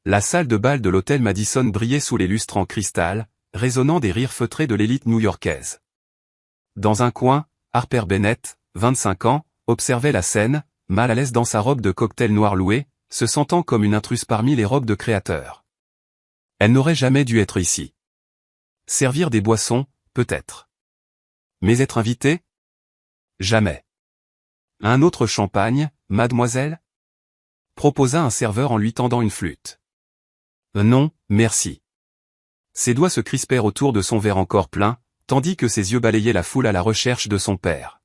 La salle de bal de l'hôtel Madison brillait sous les lustres en cristal, résonnant des rires feutrés de l'élite new-yorkaise. Dans un coin, Harper Bennett, 25 ans, observait la scène, mal à l'aise dans sa robe de cocktail noir louée, se sentant comme une intruse parmi les robes de créateurs. Elle n'aurait jamais dû être ici. Servir des boissons, peut-être. Mais être invitée? Jamais. Un autre champagne, mademoiselle? Proposa un serveur en lui tendant une flûte. Non, merci. Ses doigts se crispèrent autour de son verre encore plein, tandis que ses yeux balayaient la foule à la recherche de son père.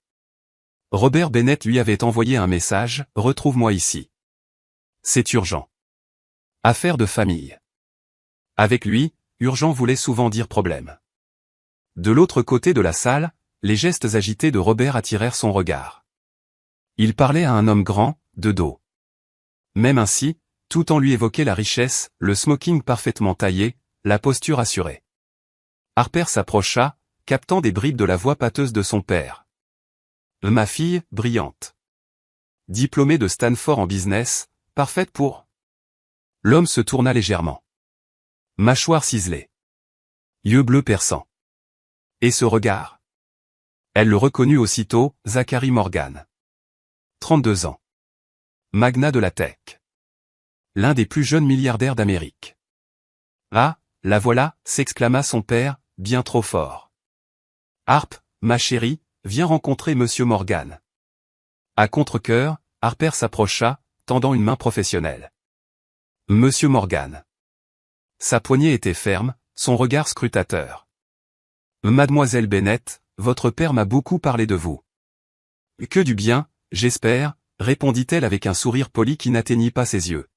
Robert Bennett lui avait envoyé un message, « Retrouve-moi ici. C'est urgent. » Affaire de famille. Avec lui, urgent voulait souvent dire problème. De l'autre côté de la salle, les gestes agités de Robert attirèrent son regard. Il parlait à un homme grand, de dos. Même ainsi, tout en lui évoquait la richesse, le smoking parfaitement taillé, la posture assurée. Harper s'approcha, captant des bribes de la voix pâteuse de son père. Ma fille, brillante. Diplômée de Stanford en business, parfaite pour... L'homme se tourna légèrement. Mâchoire ciselée. Yeux bleus perçants. Et ce regard. Elle le reconnut aussitôt, Zachary Morgan. 32 ans. Magnat de la tech. L'un des plus jeunes milliardaires d'Amérique. Ah, la voilà, s'exclama son père, bien trop fort. Harp, ma chérie, viens rencontrer Monsieur Morgan. À contre-cœur, Harper s'approcha, tendant une main professionnelle. Monsieur Morgan. Sa poignée était ferme, son regard scrutateur. Mademoiselle Bennett, votre père m'a beaucoup parlé de vous. Que du bien, j'espère, répondit-elle avec un sourire poli qui n'atteignit pas ses yeux.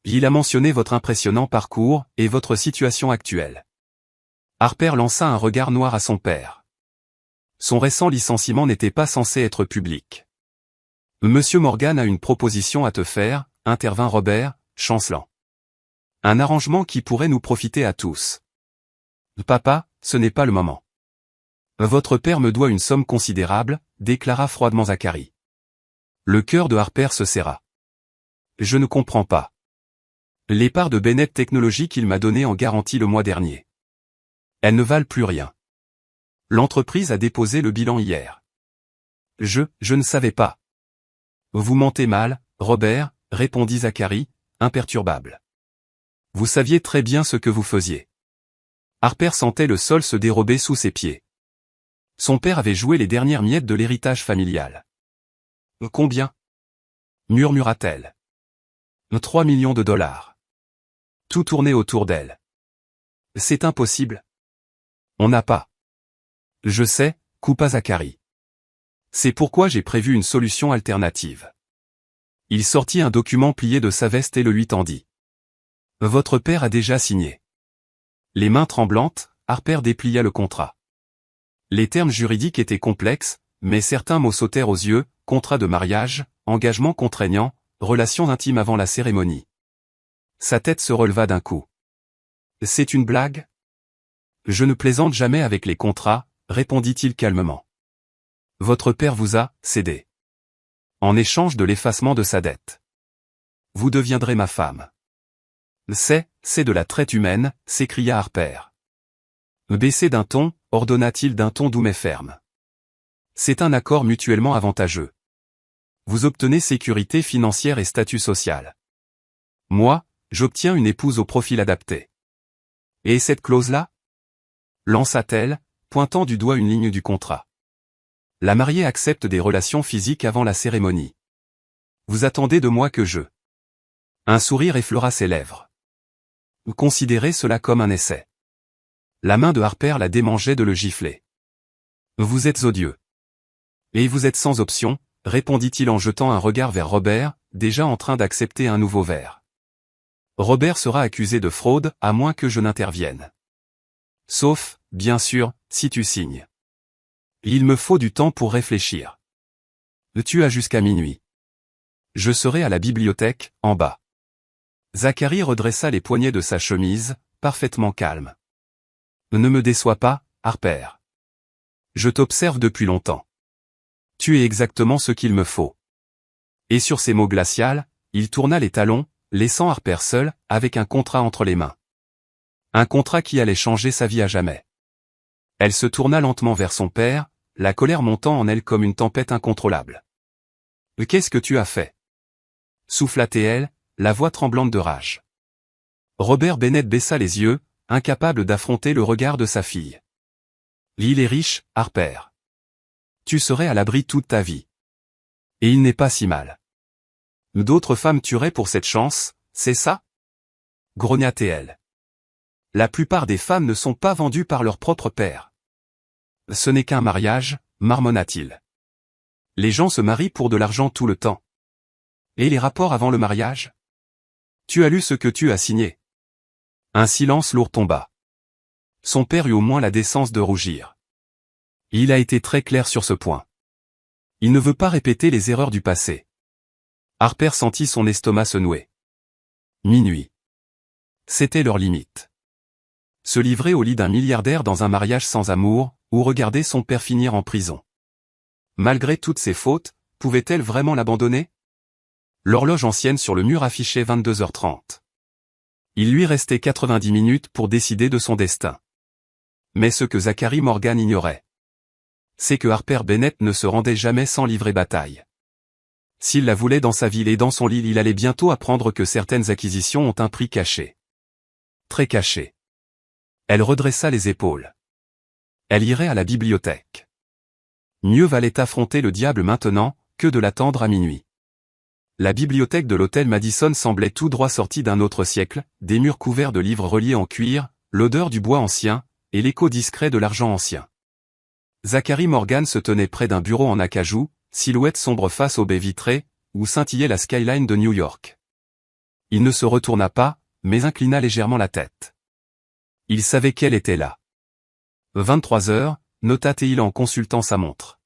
Il a mentionné votre impressionnant parcours et votre situation actuelle. Harper lança un regard noir à son père. Son récent licenciement n'était pas censé être public. Monsieur Morgan a une proposition à te faire, intervint Robert, chancelant. Un arrangement qui pourrait nous profiter à tous. Papa, ce n'est pas le moment. Votre père me doit une somme considérable, déclara froidement Zachary. Le cœur de Harper se serra. Je ne comprends pas. Les parts de Bennett Technologies qu'il m'a données en garantie le mois dernier. Elles ne valent plus rien. L'entreprise a déposé le bilan hier. Je ne savais pas. Vous mentez mal, Robert, répondit Zachary, imperturbable. Vous saviez très bien ce que vous faisiez. Harper sentait le sol se dérober sous ses pieds. Son père avait joué les dernières miettes de l'héritage familial. Combien? Murmura-t-elle. 3 millions de dollars. Tout tournait autour d'elle. C'est impossible. On n'a pas. Je sais, coupa Zachary. C'est pourquoi j'ai prévu une solution alternative. Il sortit un document plié de sa veste et le lui tendit. Votre père a déjà signé. Les mains tremblantes, Harper déplia le contrat. Les termes juridiques étaient complexes, mais certains mots sautèrent aux yeux, contrat de mariage, engagement contraignant, relations intimes avant la cérémonie. Sa tête se releva d'un coup. C'est une blague? Je ne plaisante jamais avec les contrats, répondit-il calmement. Votre père vous a cédé. En échange de l'effacement de sa dette. Vous deviendrez ma femme. C'est de la traite humaine, s'écria Harper. Baissez d'un ton, ordonna-t-il d'un ton doux mais ferme. C'est un accord mutuellement avantageux. Vous obtenez sécurité financière et statut social. Moi, j'obtiens une épouse au profil adapté. Et cette clause-là? Lança-t-elle, pointant du doigt une ligne du contrat. La mariée accepte des relations physiques avant la cérémonie. Vous attendez de moi que je... Un sourire effleura ses lèvres. Considérez cela comme un essai. La main de Harper la démangeait de le gifler. Vous êtes odieux. Et vous êtes sans option, répondit-il en jetant un regard vers Robert, déjà en train d'accepter un nouveau verre. Robert sera accusé de fraude, à moins que je n'intervienne. Sauf, bien sûr, si tu signes. Il me faut du temps pour réfléchir. Tu as jusqu'à minuit. Je serai à la bibliothèque, en bas. Zachary redressa les poignets de sa chemise, parfaitement calme. Ne me déçois pas, Harper. Je t'observe depuis longtemps. Tu es exactement ce qu'il me faut. Et sur ces mots glacials, il tourna les talons, laissant Harper seule, avec un contrat entre les mains. Un contrat qui allait changer sa vie à jamais. Elle se tourna lentement vers son père, la colère montant en elle comme une tempête incontrôlable. « Qu'est-ce que tu as fait » souffla-t-elle, la voix tremblante de rage. Robert Bennett baissa les yeux, incapable d'affronter le regard de sa fille. « L'île est riche, Harper. Tu serais à l'abri toute ta vie. Et il n'est pas si mal. D'autres femmes tueraient pour cette chance, c'est ça » grogna-t-elle. La plupart des femmes ne sont pas vendues par leur propre père. Ce n'est qu'un mariage, marmonna-t-il. Les gens se marient pour de l'argent tout le temps. Et les rapports avant le mariage? Tu as lu ce que tu as signé. Un silence lourd tomba. Son père eut au moins la décence de rougir. Il a été très clair sur ce point. Il ne veut pas répéter les erreurs du passé. Harper sentit son estomac se nouer. Minuit. C'était leur limite. Se livrer au lit d'un milliardaire dans un mariage sans amour, ou regarder son père finir en prison. Malgré toutes ses fautes, pouvait-elle vraiment l'abandonner? L'horloge ancienne sur le mur affichait 22h30. Il lui restait 90 minutes pour décider de son destin. Mais ce que Zachary Morgan ignorait, c'est que Harper Bennett ne se rendait jamais sans livrer bataille. S'il la voulait dans sa ville et dans son lit, il allait bientôt apprendre que certaines acquisitions ont un prix caché. Très caché. Elle redressa les épaules. Elle irait à la bibliothèque. Mieux valait affronter le diable maintenant, que de l'attendre à minuit. La bibliothèque de l'hôtel Madison semblait tout droit sortie d'un autre siècle, des murs couverts de livres reliés en cuir, l'odeur du bois ancien, et l'écho discret de l'argent ancien. Zachary Morgan se tenait près d'un bureau en acajou, silhouette sombre face aux baies vitrées, où scintillait la skyline de New York. Il ne se retourna pas, mais inclina légèrement la tête. Il savait qu'elle était là. 23h, nota-t-il en consultant sa montre.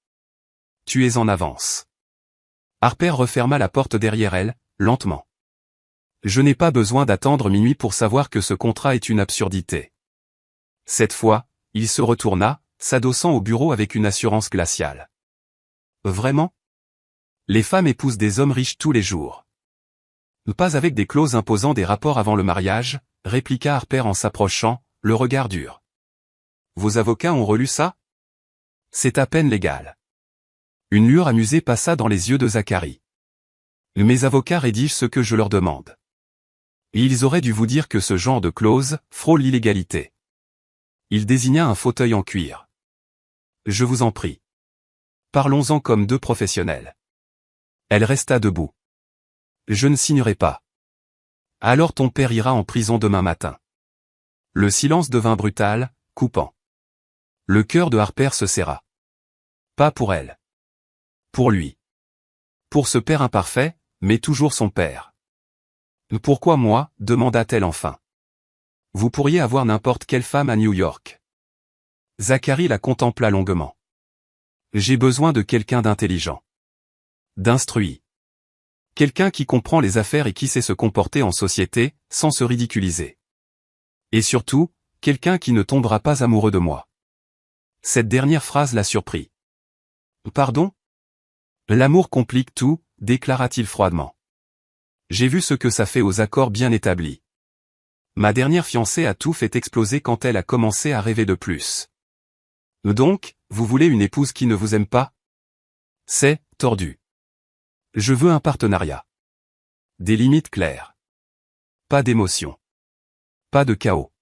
Tu es en avance. Harper referma la porte derrière elle, lentement. Je n'ai pas besoin d'attendre minuit pour savoir que ce contrat est une absurdité. Cette fois, il se retourna, s'adossant au bureau avec une assurance glaciale. Vraiment? Les femmes épousent des hommes riches tous les jours. Pas avec des clauses imposant des rapports avant le mariage, répliqua Harper en s'approchant, le regard dur. Vos avocats ont relu ça? C'est à peine légal. Une lueur amusée passa dans les yeux de Zachary. Mes avocats rédigent ce que je leur demande. Et ils auraient dû vous dire que ce genre de clause frôle l'illégalité. Il désigna un fauteuil en cuir. Je vous en prie. Parlons-en comme deux professionnels. Elle resta debout. Je ne signerai pas. Alors ton père ira en prison demain matin. Le silence devint brutal, coupant. Le cœur de Harper se serra. Pas pour elle. Pour lui. Pour ce père imparfait, mais toujours son père. Pourquoi moi, demanda-t-elle enfin. Vous pourriez avoir n'importe quelle femme à New York. Zachary la contempla longuement. J'ai besoin de quelqu'un d'intelligent. D'instruit. Quelqu'un qui comprend les affaires et qui sait se comporter en société, sans se ridiculiser. Et surtout, quelqu'un qui ne tombera pas amoureux de moi. Cette dernière phrase la surprit. Pardon? L'amour complique tout, déclara-t-il froidement. J'ai vu ce que ça fait aux accords bien établis. Ma dernière fiancée a tout fait exploser quand elle a commencé à rêver de plus. Donc, vous voulez une épouse qui ne vous aime pas? C'est tordu. Je veux un partenariat. Des limites claires. Pas d'émotion. Pas de chaos.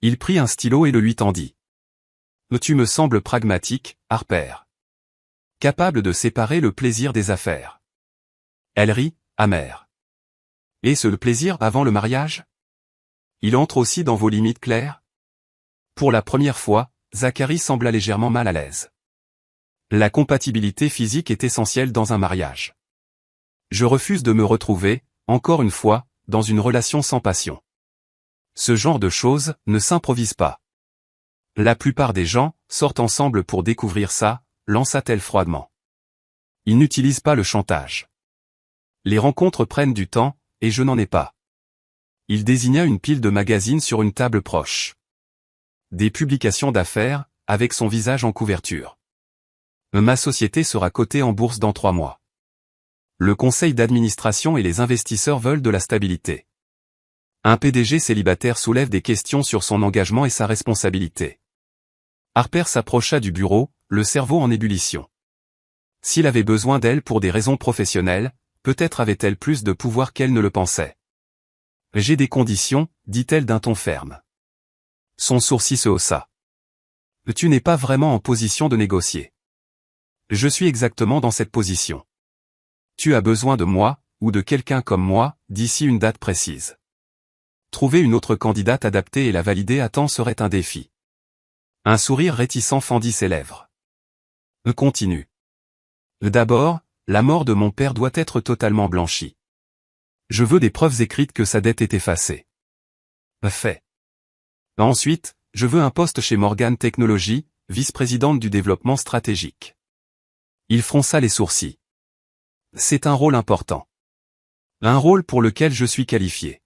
Il prit un stylo et le lui tendit. Tu me sembles pragmatique, Harper. Capable de séparer le plaisir des affaires. Elle rit, amère. Est-ce le plaisir avant le mariage? Il entre aussi dans vos limites claires? Pour la première fois, Zachary sembla légèrement mal à l'aise. La compatibilité physique est essentielle dans un mariage. Je refuse de me retrouver, encore une fois, dans une relation sans passion. Ce genre de choses ne s'improvise pas. La plupart des gens sortent ensemble pour découvrir ça, lança-t-elle froidement. Ils n'utilisent pas le chantage. Les rencontres prennent du temps, et je n'en ai pas. Il désigna une pile de magazines sur une table proche. Des publications d'affaires, avec son visage en couverture. Ma société sera cotée en bourse dans 3 mois. Le conseil d'administration et les investisseurs veulent de la stabilité. Un PDG célibataire soulève des questions sur son engagement et sa responsabilité. Harper s'approcha du bureau, le cerveau en ébullition. S'il avait besoin d'elle pour des raisons professionnelles, peut-être avait-elle plus de pouvoir qu'elle ne le pensait. « J'ai des conditions », dit-elle d'un ton ferme. Son sourcil se haussa. « Tu n'es pas vraiment en position de négocier. »« Je suis exactement dans cette position. »« Tu as besoin de moi, ou de quelqu'un comme moi, d'ici une date précise. » Trouver une autre candidate adaptée et la valider à temps serait un défi. Un sourire réticent fendit ses lèvres. « Continue. »« D'abord, la mort de mon père doit être totalement blanchie. Je veux des preuves écrites que sa dette est effacée. » « Fait. » « Ensuite, je veux un poste chez Morgan Technology, vice-présidente du développement stratégique. » Il fronça les sourcils. « C'est un rôle important. Un rôle pour lequel je suis qualifié.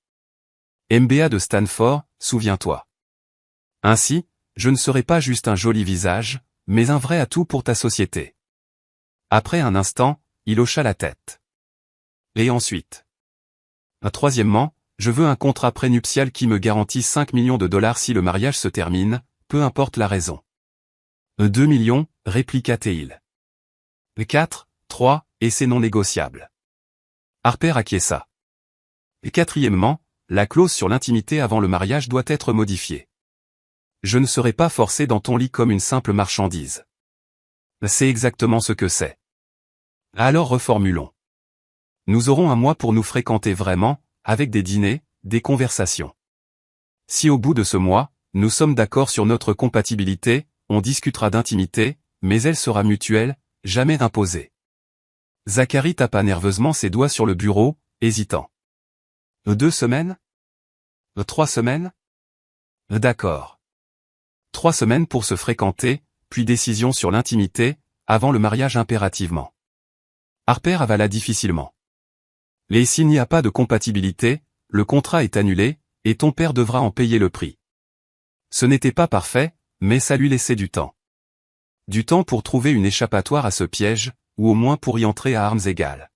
MBA de Stanford, souviens-toi. Ainsi, je ne serai pas juste un joli visage, mais un vrai atout pour ta société. » Après un instant, il hocha la tête. « Et ensuite ? » Troisièmement, je veux un contrat prénuptial qui me garantit 5 millions de dollars si le mariage se termine, peu importe la raison. 2 millions, répliqua Teil. 4, 3, et c'est non négociable. Harper acquiesça. Quatrièmement, la clause sur l'intimité avant le mariage doit être modifiée. Je ne serai pas forcé dans ton lit comme une simple marchandise. C'est exactement ce que c'est. Alors reformulons. Nous aurons un mois pour nous fréquenter vraiment, avec des dîners, des conversations. Si au bout de ce mois, nous sommes d'accord sur notre compatibilité, on discutera d'intimité, mais elle sera mutuelle, jamais imposée. Zachary tapa nerveusement ses doigts sur le bureau, hésitant. 2 semaines ? 3 semaines ? D'accord. 3 semaines pour se fréquenter, puis décision sur l'intimité, avant le mariage impérativement. Harper avala difficilement. Et s'il n'y a pas de compatibilité, le contrat est annulé, et ton père devra en payer le prix. Ce n'était pas parfait, mais ça lui laissait du temps. Du temps pour trouver une échappatoire à ce piège, ou au moins pour y entrer à armes égales.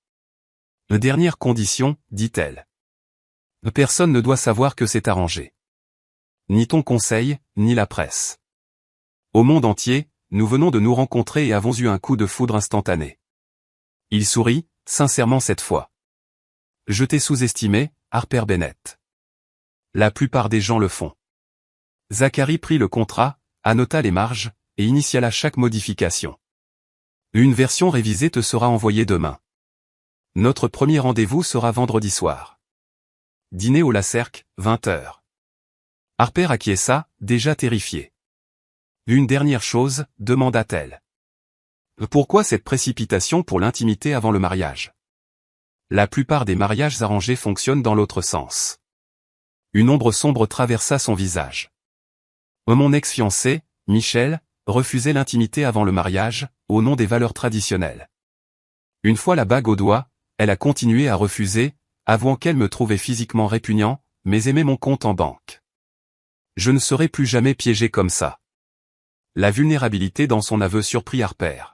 Dernière condition, dit-elle. Personne ne doit savoir que c'est arrangé. Ni ton conseil, ni la presse. Au monde entier, nous venons de nous rencontrer et avons eu un coup de foudre instantané. Il sourit, sincèrement cette fois. Je t'ai sous-estimé, Harper Bennett. La plupart des gens le font. Zachary prit le contrat, annota les marges, et initiala chaque modification. Une version révisée te sera envoyée demain. Notre premier rendez-vous sera vendredi soir. Dîner au Lacerque, 20h. Harper acquiesça, déjà terrifié. Une dernière chose, demanda-t-elle. Pourquoi cette précipitation pour l'intimité avant le mariage ? La plupart des mariages arrangés fonctionnent dans l'autre sens. Une ombre sombre traversa son visage. Mon ex-fiancé, Michel, refusait l'intimité avant le mariage, au nom des valeurs traditionnelles. Une fois la bague au doigt, elle a continué à refuser, avouant qu'elle me trouvait physiquement répugnant, mais aimait mon compte en banque. Je ne serai plus jamais piégé comme ça. La vulnérabilité dans son aveu surprit Harper.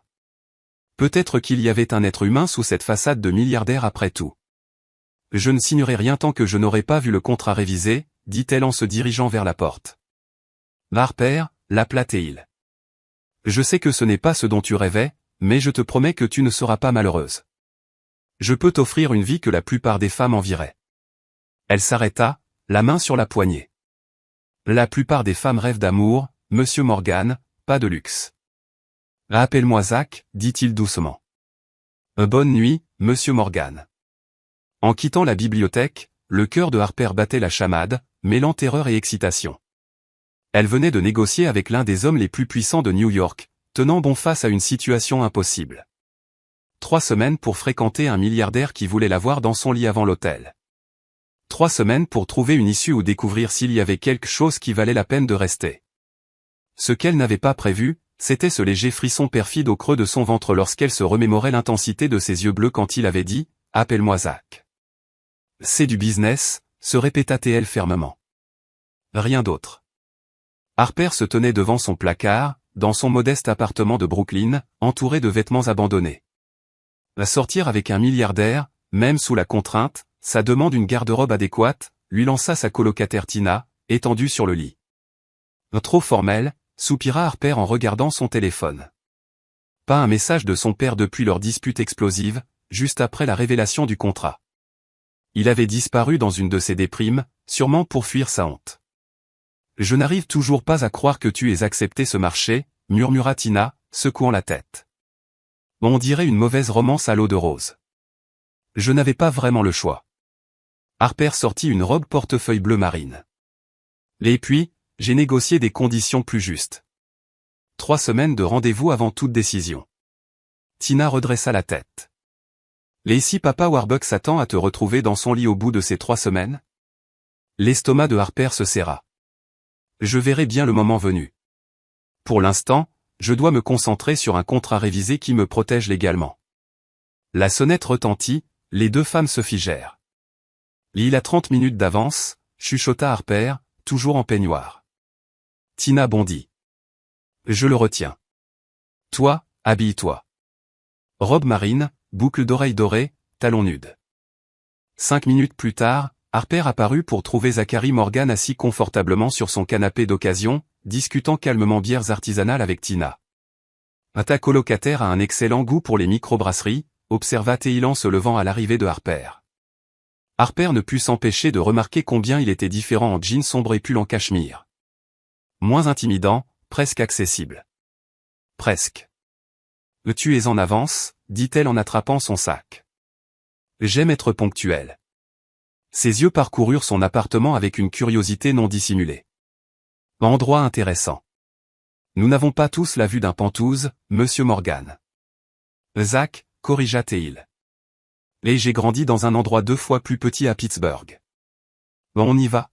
Peut-être qu'il y avait un être humain sous cette façade de milliardaire après tout. Je ne signerai rien tant que je n'aurai pas vu le contrat révisé, dit-elle en se dirigeant vers la porte. Harper, l'appela Teil. Je sais que ce n'est pas ce dont tu rêvais, mais je te promets que tu ne seras pas malheureuse. Je peux t'offrir une vie que la plupart des femmes envieraient. Elle s'arrêta, la main sur la poignée. La plupart des femmes rêvent d'amour, Monsieur Morgan, pas de luxe. Appelle-moi Zach, dit-il doucement. Bonne nuit, Monsieur Morgan. En quittant la bibliothèque, le cœur de Harper battait la chamade, mêlant terreur et excitation. Elle venait de négocier avec l'un des hommes les plus puissants de New York, tenant bon face à une situation impossible. 3 semaines pour fréquenter un milliardaire qui voulait la voir dans son lit avant l'hôtel. 3 semaines pour trouver une issue ou découvrir s'il y avait quelque chose qui valait la peine de rester. Ce qu'elle n'avait pas prévu, c'était ce léger frisson perfide au creux de son ventre lorsqu'elle se remémorait l'intensité de ses yeux bleus quand il avait dit « Appelle-moi Zach ». C'est du business, se répéta-t-elle fermement. Rien d'autre. Harper se tenait devant son placard, dans son modeste appartement de Brooklyn, entouré de vêtements abandonnés. Sortir avec un milliardaire, même sous la contrainte, ça demande une garde-robe adéquate, lui lança sa colocataire Tina, étendue sur le lit. Trop formel, soupira Harper en regardant son téléphone. Pas un message de son père depuis leur dispute explosive, juste après la révélation du contrat. Il avait disparu dans une de ses déprimes, sûrement pour fuir sa honte. Je n'arrive toujours pas à croire que tu aies accepté ce marché, murmura Tina, secouant la tête. On dirait une mauvaise romance à l'eau de rose. Je n'avais pas vraiment le choix. Harper sortit une robe portefeuille bleu marine. Et puis, j'ai négocié des conditions plus justes. 3 semaines de rendez-vous avant toute décision. Tina redressa la tête. Et si papa Warbucks s'attend à te retrouver dans son lit au bout de ces 3 semaines? L'estomac de Harper se serra. Je verrai bien le moment venu. Pour l'instant, je dois me concentrer sur un contrat révisé qui me protège légalement. La sonnette retentit, les 2 femmes se figèrent. Il a 30 minutes d'avance, chuchota Harper, toujours en peignoir. Tina bondit. Je le retiens. Toi, habille-toi. Robe marine, boucle d'oreilles dorées, talons nudes. 5 minutes plus tard, Harper apparut pour trouver Zachary Morgan assis confortablement sur son canapé d'occasion, discutant calmement bières artisanales avec Tina. Ta colocataire a un excellent goût pour les microbrasseries, observa Teil en se levant à l'arrivée de Harper. Harper ne put s'empêcher de remarquer combien il était différent en jean sombre et pull en cachemire. Moins intimidant, presque accessible. Presque. Tu es en avance, dit-elle en attrapant son sac. J'aime être ponctuelle. Ses yeux parcoururent son appartement avec une curiosité non dissimulée. Endroit intéressant. Nous n'avons pas tous la vue d'un Penthouse, monsieur Morgan. Zach, corrigea Teil. Et j'ai grandi dans un endroit 2 fois plus petit à Pittsburgh. On y va.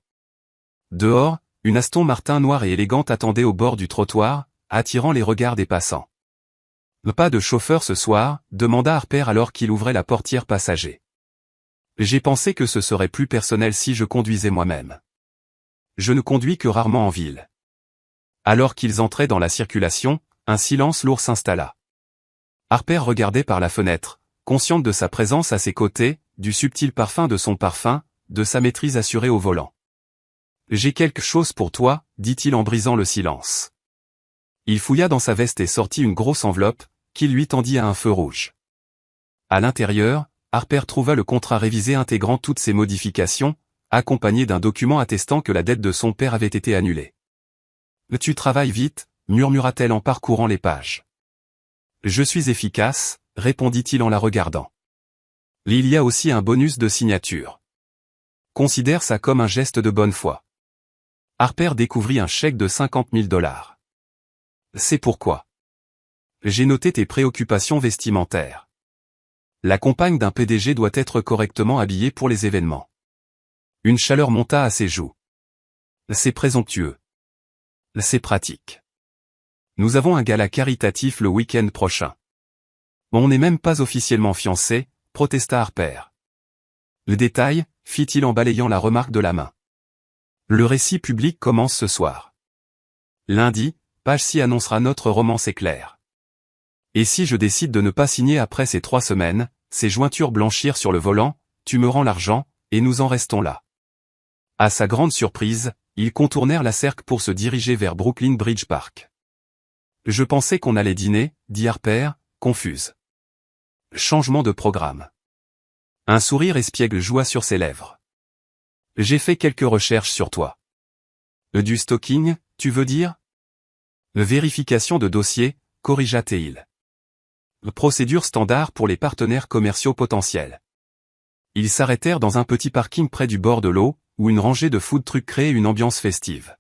Dehors, une Aston Martin noire et élégante attendait au bord du trottoir, attirant les regards des passants. Pas de chauffeur ce soir, demanda Harper alors qu'il ouvrait la portière passager. J'ai pensé que ce serait plus personnel si je conduisais moi-même. Je ne conduis que rarement en ville. Alors qu'ils entraient dans la circulation, un silence lourd s'installa. Harper regardait par la fenêtre, consciente de sa présence à ses côtés, du subtil parfum de son parfum, de sa maîtrise assurée au volant. J'ai quelque chose pour toi, dit-il en brisant le silence. Il fouilla dans sa veste et sortit une grosse enveloppe, qu'il lui tendit à un feu rouge. À l'intérieur, Harper trouva le contrat révisé intégrant toutes ces modifications, accompagné d'un document attestant que la dette de son père avait été annulée. « Tu travailles vite », murmura-t-elle en parcourant les pages. « Je suis efficace », répondit-il en la regardant. « Il y a aussi un bonus de signature. Considère ça comme un geste de bonne foi. » Harper découvrit un chèque de $50 000. « C'est pourquoi. J'ai noté tes préoccupations vestimentaires. La compagne d'un PDG doit être correctement habillée pour les événements. » Une chaleur monta à ses joues. C'est présomptueux. C'est pratique. Nous avons un gala caritatif le week-end prochain. On n'est même pas officiellement fiancés, protesta Harper. Le détail, fit-il en balayant la remarque de la main. Le récit public commence ce soir. Lundi, page 6 annoncera notre romance éclair. Et si je décide de ne pas signer après ces 3 semaines, ces jointures blanchirent sur le volant, tu me rends l'argent, et nous en restons là. À sa grande surprise, ils contournèrent la cerque pour se diriger vers Brooklyn Bridge Park. Je pensais qu'on allait dîner, dit Harper, confuse. Changement de programme. Un sourire espiègle joua sur ses lèvres. J'ai fait quelques recherches sur toi. Du stalking, tu veux dire? Vérification de dossier, corrigea Teil. Procédure standard pour les partenaires commerciaux potentiels. Ils s'arrêtèrent dans un petit parking près du bord de l'eau, où une rangée de food trucks créait une ambiance festive.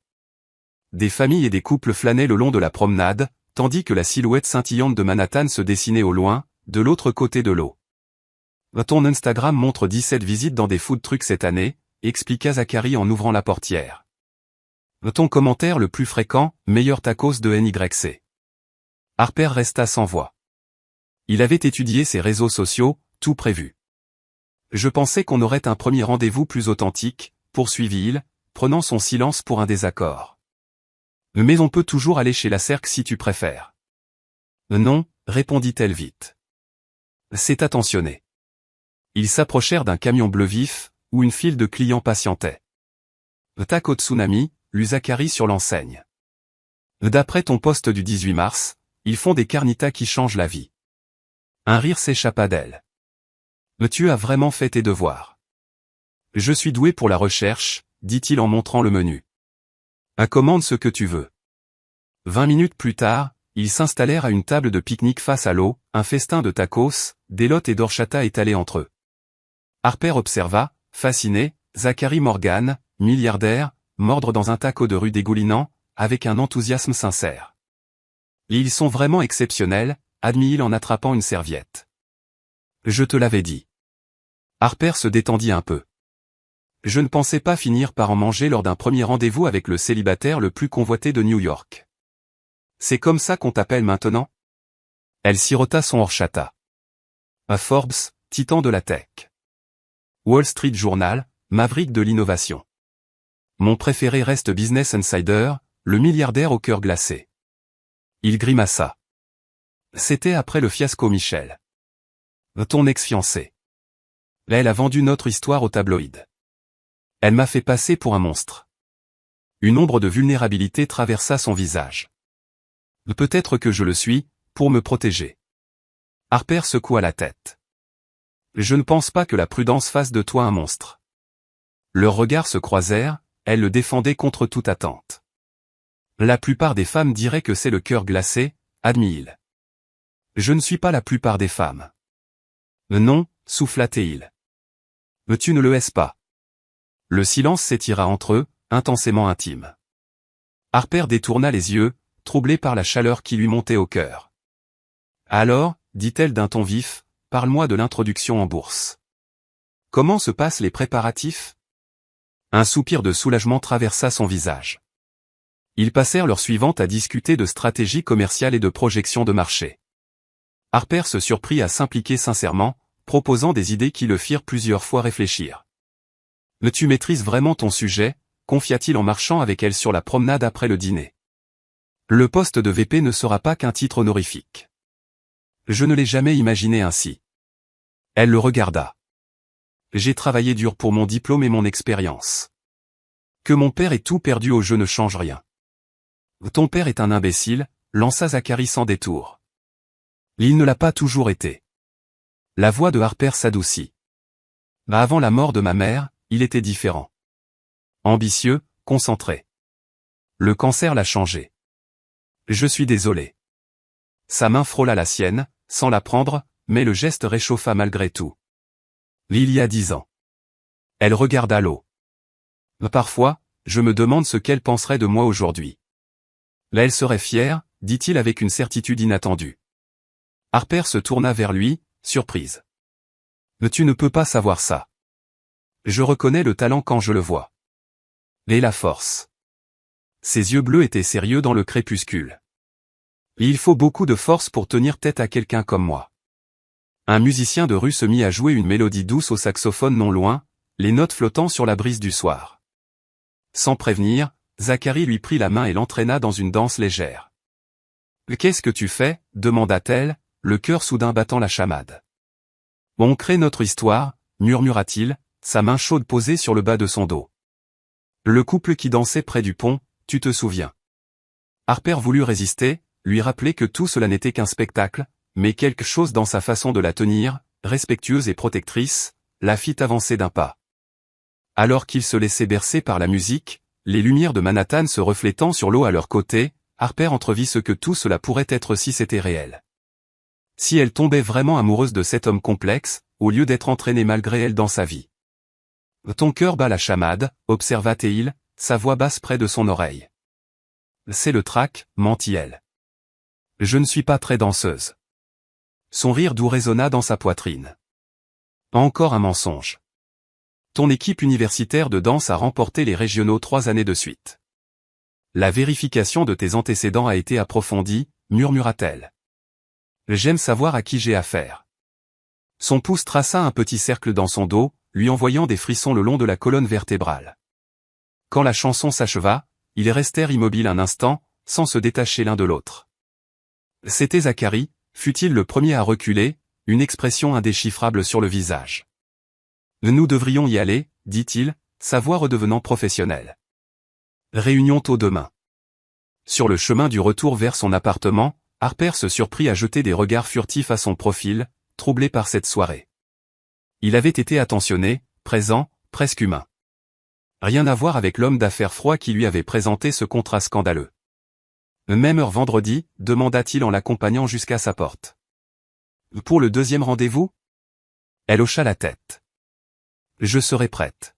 Des familles et des couples flânaient le long de la promenade, tandis que la silhouette scintillante de Manhattan se dessinait au loin, de l'autre côté de l'eau. Ton Instagram montre 17 visites dans des food trucks cette année, expliqua Zachary en ouvrant la portière. Ton commentaire le plus fréquent, meilleur tacos de NYC. Harper resta sans voix. Il avait étudié ses réseaux sociaux, tout prévu. Je pensais qu'on aurait un premier rendez-vous plus authentique, poursuivit-il, prenant son silence pour un désaccord. Mais on peut toujours aller chez la cerque si tu préfères. Non, répondit-elle vite. C'est attentionné. Ils s'approchèrent d'un camion bleu vif, où une file de clients patientait. Tako Tsunami, lut Zachary sur l'enseigne. D'après ton post du 18 mars, ils font des carnitas qui changent la vie. Un rire s'échappa d'elle. Tu as vraiment fait tes devoirs. Je suis doué pour la recherche, dit-il en montrant le menu. Commande ce que tu veux. 20 minutes plus tard, ils s'installèrent à une table de pique-nique face à l'eau, un festin de tacos, d'élotes et d'horchata étalés entre eux. Harper observa, fasciné, Zachary Morgan, milliardaire, mordre dans un taco de rue dégoulinant, avec un enthousiasme sincère. Ils sont vraiment exceptionnels, admit-il en attrapant une serviette. Je te l'avais dit. Harper se détendit un peu. Je ne pensais pas finir par en manger lors d'un premier rendez-vous avec le célibataire le plus convoité de New York. C'est comme ça qu'on t'appelle maintenant? Elle sirota son horchata. À Forbes, titan de la tech. Wall Street Journal, maverick de l'innovation. Mon préféré reste Business Insider, le milliardaire au cœur glacé. Il grimaça. C'était après le fiasco Michel. Ton ex-fiancé. Elle a vendu notre histoire au tabloïd. Elle m'a fait passer pour un monstre. Une ombre de vulnérabilité traversa son visage. Peut-être que je le suis, pour me protéger. Harper secoua la tête. Je ne pense pas que la prudence fasse de toi un monstre. Leurs regards se croisèrent, elle le défendait contre toute attente. La plupart des femmes diraient que c'est le cœur glacé, admit-il. Je ne suis pas la plupart des femmes. Non, souffla-t-il. Tu ne le es pas. Le silence s'étira entre eux, intensément intime. Harper détourna les yeux, troublée par la chaleur qui lui montait au cœur. Alors, dit-elle d'un ton vif, parle-moi de l'introduction en bourse. Comment se passent les préparatifs? Un soupir de soulagement traversa son visage. Ils passèrent l'heure suivante à discuter de stratégie commerciale et de projection de marché. Harper se surprit à s'impliquer sincèrement, proposant des idées qui le firent plusieurs fois réfléchir. Tu maîtrises vraiment ton sujet, confia-t-il en marchant avec elle sur la promenade après le dîner. Le poste de VP ne sera pas qu'un titre honorifique. Je ne l'ai jamais imaginé ainsi. Elle le regarda. J'ai travaillé dur pour mon diplôme et mon expérience. Que mon père ait tout perdu au jeu ne change rien. Ton père est un imbécile, lança Zachary sans détour. Il ne l'a pas toujours été. La voix de Harper s'adoucit. Avant la mort de ma mère, il était différent. Ambitieux, concentré. Le cancer l'a changé. Je suis désolé. Sa main frôla la sienne, sans la prendre, mais le geste réchauffa malgré tout. Il y a 10 ans. Elle regarda l'eau. Parfois, je me demande ce qu'elle penserait de moi aujourd'hui. Là elle serait fière, dit-il avec une certitude inattendue. Harper se tourna vers lui, surprise. Tu ne peux pas savoir ça. Je reconnais le talent quand je le vois. Et la force. Ses yeux bleus étaient sérieux dans le crépuscule. Il faut beaucoup de force pour tenir tête à quelqu'un comme moi. Un musicien de rue se mit à jouer une mélodie douce au saxophone non loin, les notes flottant sur la brise du soir. Sans prévenir, Zachary lui prit la main et l'entraîna dans une danse légère. « Qu'est-ce que tu fais » demanda-t-elle, le cœur soudain battant la chamade. « On crée notre histoire » murmura-t-il, sa main chaude posée sur le bas de son dos. Le couple qui dansait près du pont, tu te souviens. Harper voulut résister, lui rappeler que tout cela n'était qu'un spectacle, mais quelque chose dans sa façon de la tenir, respectueuse et protectrice, la fit avancer d'un pas. Alors qu'ils se laissaient bercer par la musique, les lumières de Manhattan se reflétant sur l'eau à leur côté, Harper entrevit ce que tout cela pourrait être si c'était réel. Si elle tombait vraiment amoureuse de cet homme complexe, au lieu d'être entraînée malgré elle dans sa vie. Ton cœur bat la chamade, observa-t-il, sa voix basse près de son oreille. C'est le trac, mentit-elle. Je ne suis pas très danseuse. Son rire doux résonna dans sa poitrine. Encore un mensonge. Ton équipe universitaire de danse a remporté les régionaux 3 années de suite. La vérification de tes antécédents a été approfondie, murmura-t-elle. J'aime savoir à qui j'ai affaire. Son pouce traça un petit cercle dans son dos, lui envoyant des frissons le long de la colonne vertébrale. Quand la chanson s'acheva, ils restèrent immobiles un instant, sans se détacher l'un de l'autre. C'était Zachary, fut-il le premier à reculer, une expression indéchiffrable sur le visage. Nous devrions y aller, dit-il, sa voix redevenant professionnelle. Réunion tôt demain. Sur le chemin du retour vers son appartement, Harper se surprit à jeter des regards furtifs à son profil, troublé par cette soirée. Il avait été attentionné, présent, presque humain. Rien à voir avec l'homme d'affaires froid qui lui avait présenté ce contrat scandaleux. Même heure vendredi, demanda-t-il en l'accompagnant jusqu'à sa porte. Pour le deuxième rendez-vous? Elle hocha la tête. Je serai prête.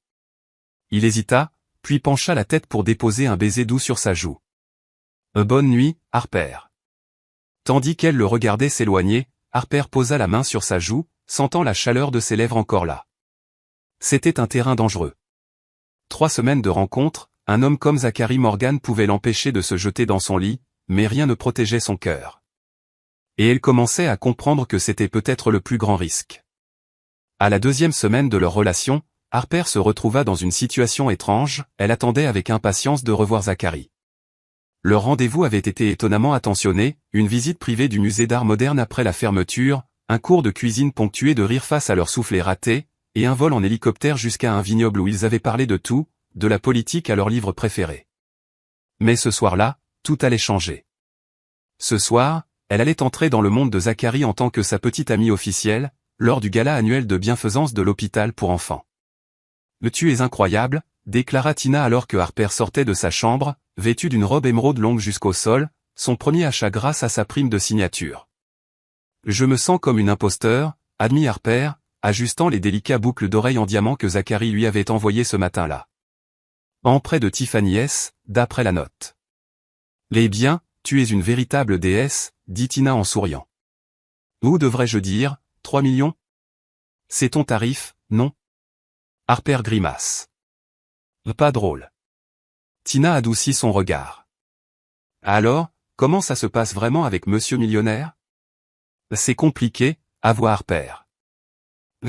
Il hésita, puis pencha la tête pour déposer un baiser doux sur sa joue. Bonne nuit, Harper. Tandis qu'elle le regardait s'éloigner, Harper posa la main sur sa joue, sentant la chaleur de ses lèvres encore là. C'était un terrain dangereux. 3 semaines de rencontres, un homme comme Zachary Morgan pouvait l'empêcher de se jeter dans son lit, mais rien ne protégeait son cœur. Et elle commençait à comprendre que c'était peut-être le plus grand risque. À la 2e semaine de leur relation, Harper se retrouva dans une situation étrange, elle attendait avec impatience de revoir Zachary. Leur rendez-vous avait été étonnamment attentionné, une visite privée du musée d'art moderne après la fermeture, un cours de cuisine ponctué de rires face à leur soufflet raté, et un vol en hélicoptère jusqu'à un vignoble où ils avaient parlé de tout, de la politique à leur livre préféré. Mais ce soir-là, tout allait changer. Ce soir, elle allait entrer dans le monde de Zachary en tant que sa petite amie officielle, lors du gala annuel de bienfaisance de l'hôpital pour enfants. Tu es incroyable, déclara Tina alors que Harper sortait de sa chambre, vêtue d'une robe émeraude longue jusqu'au sol, son premier achat grâce à sa prime de signature. Je me sens comme une imposteur, admit Harper, ajustant les délicats boucles d'oreilles en diamant que Zachary lui avait envoyées ce matin-là. En près de Tiffany S., d'après la note. Eh bien, tu es une véritable déesse, dit Tina en souriant. Ou devrais-je dire, 3 millions? C'est ton tarif, non? Harper grimace. Pas drôle. Tina adoucit son regard. Alors, comment ça se passe vraiment avec Monsieur Millionnaire? C'est compliqué, avoua Harper.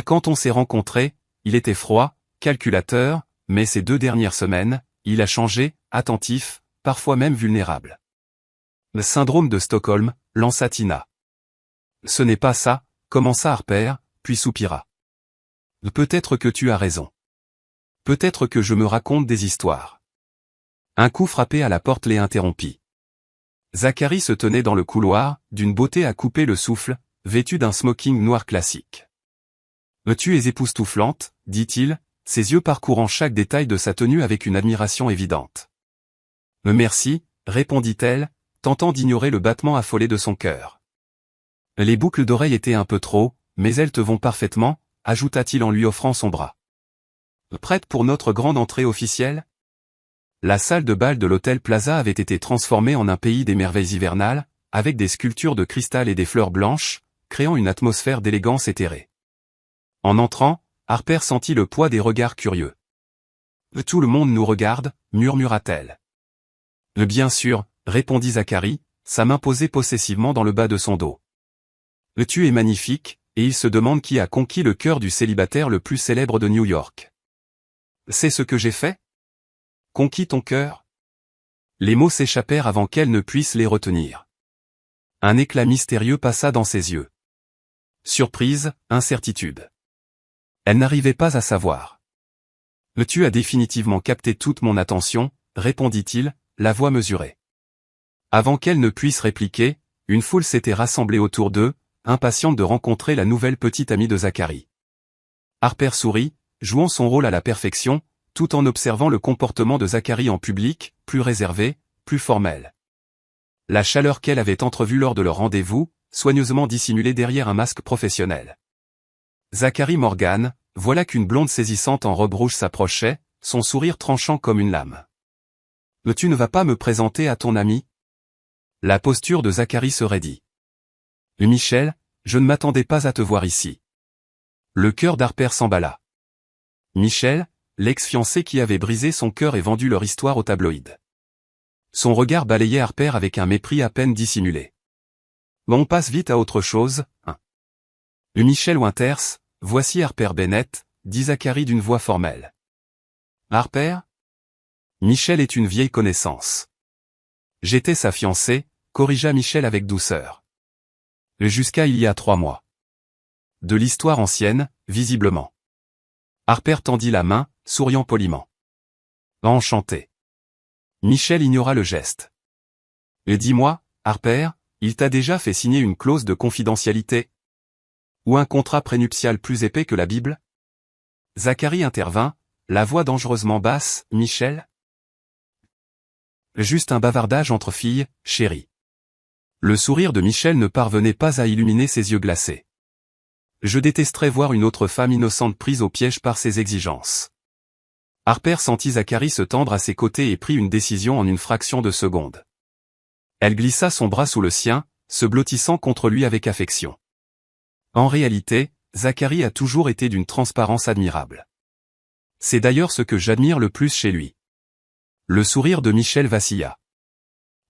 Quand on s'est rencontrés, il était froid, calculateur, mais ces 2 dernières semaines, il a changé, attentif, parfois même vulnérable. Le syndrome de Stockholm, lança Tina. Ce n'est pas ça, commença Harper, puis soupira. Peut-être que tu as raison. Peut-être que je me raconte des histoires. Un coup frappé à la porte les interrompit. Zachary se tenait dans le couloir, d'une beauté à couper le souffle, vêtu d'un smoking noir classique. Tu es époustouflante, dit-il, ses yeux parcourant chaque détail de sa tenue avec une admiration évidente. Merci, répondit-elle, tentant d'ignorer le battement affolé de son cœur. Les boucles d'oreilles étaient un peu trop, mais elles te vont parfaitement, ajouta-t-il en lui offrant son bras. Prête pour notre grande entrée officielle? La salle de bal de l'hôtel Plaza avait été transformée en un pays des merveilles hivernales, avec des sculptures de cristal et des fleurs blanches, créant une atmosphère d'élégance éthérée. En entrant, Harper sentit le poids des regards curieux. Tout le monde nous regarde, murmura-t-elle. Bien sûr, répondit Zachary, sa main posée possessivement dans le bas de son dos. Tu es magnifique, et il se demande qui a conquis le cœur du célibataire le plus célèbre de New York. C'est ce que j'ai fait? Conquis ton cœur? Les mots s'échappèrent avant qu'elle ne puisse les retenir. Un éclat mystérieux passa dans ses yeux. Surprise, incertitude. Elle n'arrivait pas à savoir. Tu as définitivement capté toute mon attention, répondit-il, la voix mesurée. Avant qu'elle ne puisse répliquer, une foule s'était rassemblée autour d'eux, impatiente de rencontrer la nouvelle petite amie de Zachary. Harper sourit, jouant son rôle à la perfection, tout en observant le comportement de Zachary en public, plus réservé, plus formel. La chaleur qu'elle avait entrevue lors de leur rendez-vous, soigneusement dissimulée derrière un masque professionnel. Zachary Morgan, voilà qu'une blonde saisissante en robe rouge s'approchait, son sourire tranchant comme une lame. Tu ne vas pas me présenter à ton ami? La posture de Zachary se raidit. Michel, je ne m'attendais pas à te voir ici. Le cœur d'Harper s'emballa. Michel, l'ex-fiancé qui avait brisé son cœur et vendu leur histoire au tabloïd. Son regard balayait Harper avec un mépris à peine dissimulé. On passe vite à autre chose, hein. Michel Winters, voici Harper Bennett, dit Zachary d'une voix formelle. Harper? Michel est une vieille connaissance. J'étais sa fiancée, corrigea Michel avec douceur. Jusqu'à il y a 3 mois. De l'histoire ancienne, visiblement. Harper tendit la main, souriant poliment. Enchanté. Michel ignora le geste. Et dis-moi, Harper, il t'a déjà fait signer une clause de confidentialité? Ou un contrat prénuptial plus épais que la Bible? Zacharie intervint, la voix dangereusement basse. Michel? Juste un bavardage entre filles, chérie. Le sourire de Michel ne parvenait pas à illuminer ses yeux glacés. Je détesterais voir une autre femme innocente prise au piège par ses exigences. Harper sentit Zacharie se tendre à ses côtés et prit une décision en une fraction de seconde. Elle glissa son bras sous le sien, se blottissant contre lui avec affection. En réalité, Zacharie a toujours été d'une transparence admirable. C'est d'ailleurs ce que j'admire le plus chez lui. Le sourire de Michel vacilla.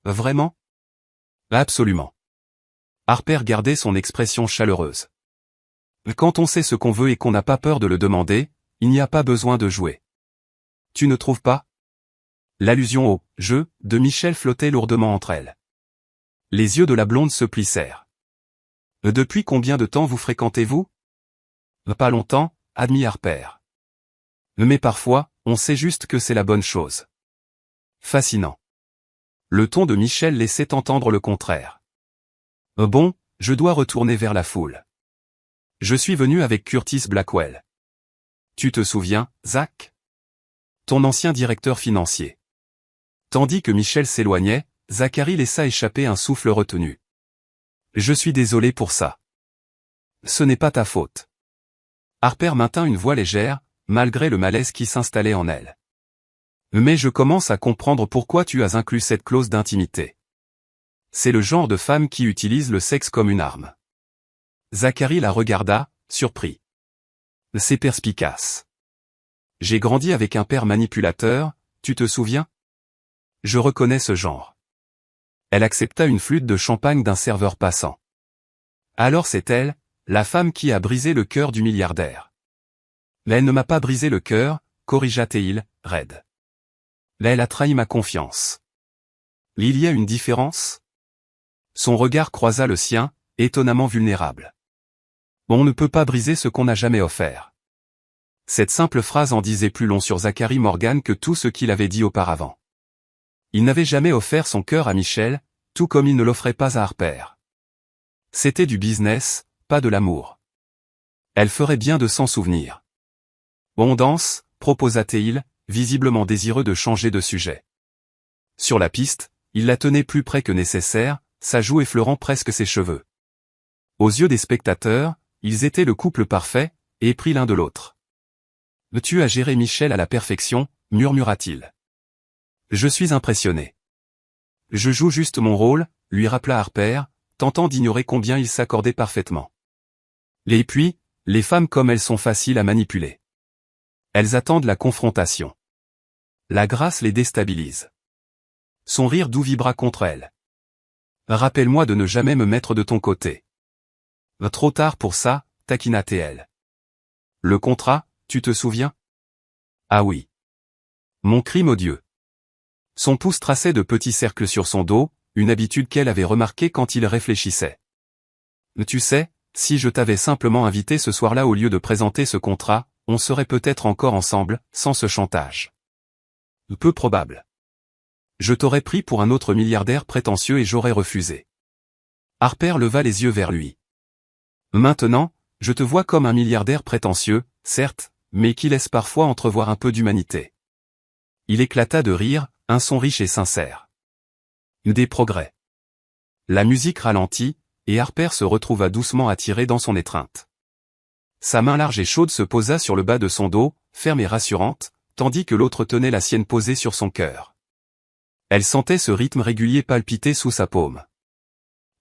Vraiment? Absolument. Harper gardait son expression chaleureuse. Quand on sait ce qu'on veut et qu'on n'a pas peur de le demander, il n'y a pas besoin de jouer. Tu ne trouves pas? L'allusion au « jeu » de Michel flottait lourdement entre elles. Les yeux de la blonde se plissèrent. Depuis combien de temps vous fréquentez-vous? Pas longtemps, admit Harper. Mais parfois, on sait juste que c'est la bonne chose. Fascinant. Le ton de Michel laissait entendre le contraire. Bon, je dois retourner vers la foule. Je suis venu avec Curtis Blackwell. Tu te souviens, Zach? Ton ancien directeur financier. Tandis que Michel s'éloignait, Zacharie laissa échapper un souffle retenu. Je suis désolé pour ça. Ce n'est pas ta faute. Harper maintint une voix légère, malgré le malaise qui s'installait en elle. Mais je commence à comprendre pourquoi tu as inclus cette clause d'intimité. C'est le genre de femme qui utilise le sexe comme une arme. Zacharie la regarda, surpris. C'est perspicace. J'ai grandi avec un père manipulateur, tu te souviens? Je reconnais ce genre. Elle accepta une flûte de champagne d'un serveur passant. Alors c'est elle, la femme qui a brisé le cœur du milliardaire. Mais elle ne m'a pas brisé le cœur, corrigea Teil, raide. Là elle a trahi ma confiance. Il y a une différence? Son regard croisa le sien, étonnamment vulnérable. On ne peut pas briser ce qu'on n'a jamais offert. Cette simple phrase en disait plus long sur Zacharie Morgan que tout ce qu'il avait dit auparavant. Il n'avait jamais offert son cœur à Michel, tout comme il ne l'offrait pas à Harper. C'était du business, pas de l'amour. Elle ferait bien de s'en souvenir. On danse, proposa Teil, visiblement désireux de changer de sujet. Sur la piste, il la tenait plus près que nécessaire, sa joue effleurant presque ses cheveux. Aux yeux des spectateurs, ils étaient le couple parfait, épris l'un de l'autre. Tu as géré Michel à la perfection, murmura-t-il. Je suis impressionné. Je joue juste mon rôle, lui rappela Harper, tentant d'ignorer combien ils s'accordaient parfaitement. Et puis, les femmes comme elles sont faciles à manipuler. Elles attendent la confrontation. La grâce les déstabilise. Son rire doux vibra contre elle. Rappelle-moi de ne jamais me mettre de ton côté. Trop tard pour ça, taquina-t-elle. Le contrat, tu te souviens? Ah oui. Mon crime odieux. Son pouce traçait de petits cercles sur son dos, une habitude qu'elle avait remarquée quand il réfléchissait. Tu sais, si je t'avais simplement invité ce soir-là au lieu de présenter ce contrat, on serait peut-être encore ensemble, sans ce chantage. Peu probable. Je t'aurais pris pour un autre milliardaire prétentieux et j'aurais refusé. Harper leva les yeux vers lui. Maintenant, je te vois comme un milliardaire prétentieux, certes, mais qui laisse parfois entrevoir un peu d'humanité. Il éclata de rire, un son riche et sincère. Des progrès. La musique ralentit, et Harper se retrouva doucement attiré dans son étreinte. Sa main large et chaude se posa sur le bas de son dos, ferme et rassurante, tandis que l'autre tenait la sienne posée sur son cœur. Elle sentait ce rythme régulier palpiter sous sa paume.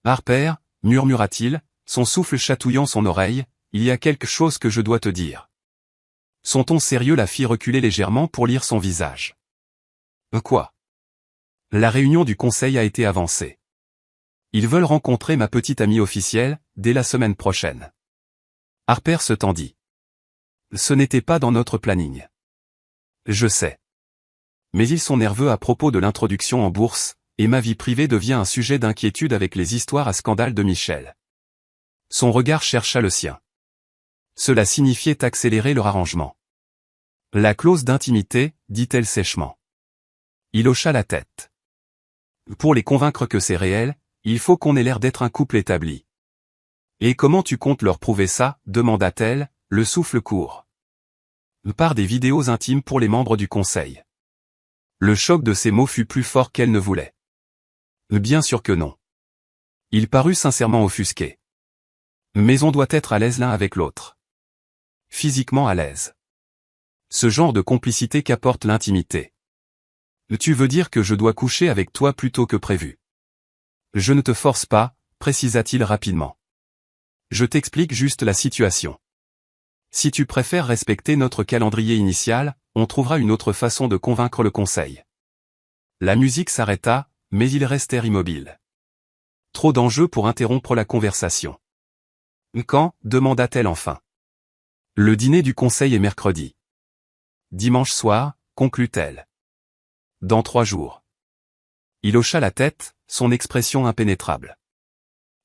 Harper, murmura-t-il, son souffle chatouillant son oreille, il y a quelque chose que je dois te dire. Son ton sérieux la fit reculer légèrement pour lire son visage. Quoi? La réunion du conseil a été avancée. Ils veulent rencontrer ma petite amie officielle, dès la semaine prochaine. Harper se tendit. Ce n'était pas dans notre planning. Je sais. Mais ils sont nerveux à propos de l'introduction en bourse, et ma vie privée devient un sujet d'inquiétude avec les histoires à scandale de Michel. Son regard chercha le sien. Cela signifiait accélérer leur arrangement. La clause d'intimité, dit-elle sèchement. Il hocha la tête. Pour les convaincre que c'est réel, il faut qu'on ait l'air d'être un couple établi. Et comment tu comptes leur prouver ça, demanda-t-elle, le souffle court. Par des vidéos intimes pour les membres du conseil. Le choc de ces mots fut plus fort qu'elle ne voulait. Bien sûr que non. Il parut sincèrement offusqué. Mais on doit être à l'aise l'un avec l'autre. Physiquement à l'aise. Ce genre de complicité qu'apporte l'intimité. Tu veux dire que je dois coucher avec toi plus tôt que prévu? Je ne te force pas, précisa-t-il rapidement. Je t'explique juste la situation. Si tu préfères respecter notre calendrier initial, on trouvera une autre façon de convaincre le conseil. La musique s'arrêta, mais ils restèrent immobiles. Trop d'enjeux pour interrompre la conversation. Quand, demanda-t-elle enfin. Le dîner du conseil est mercredi. Dimanche soir, conclut-elle. Dans 3 jours. Il hocha la tête, son expression impénétrable.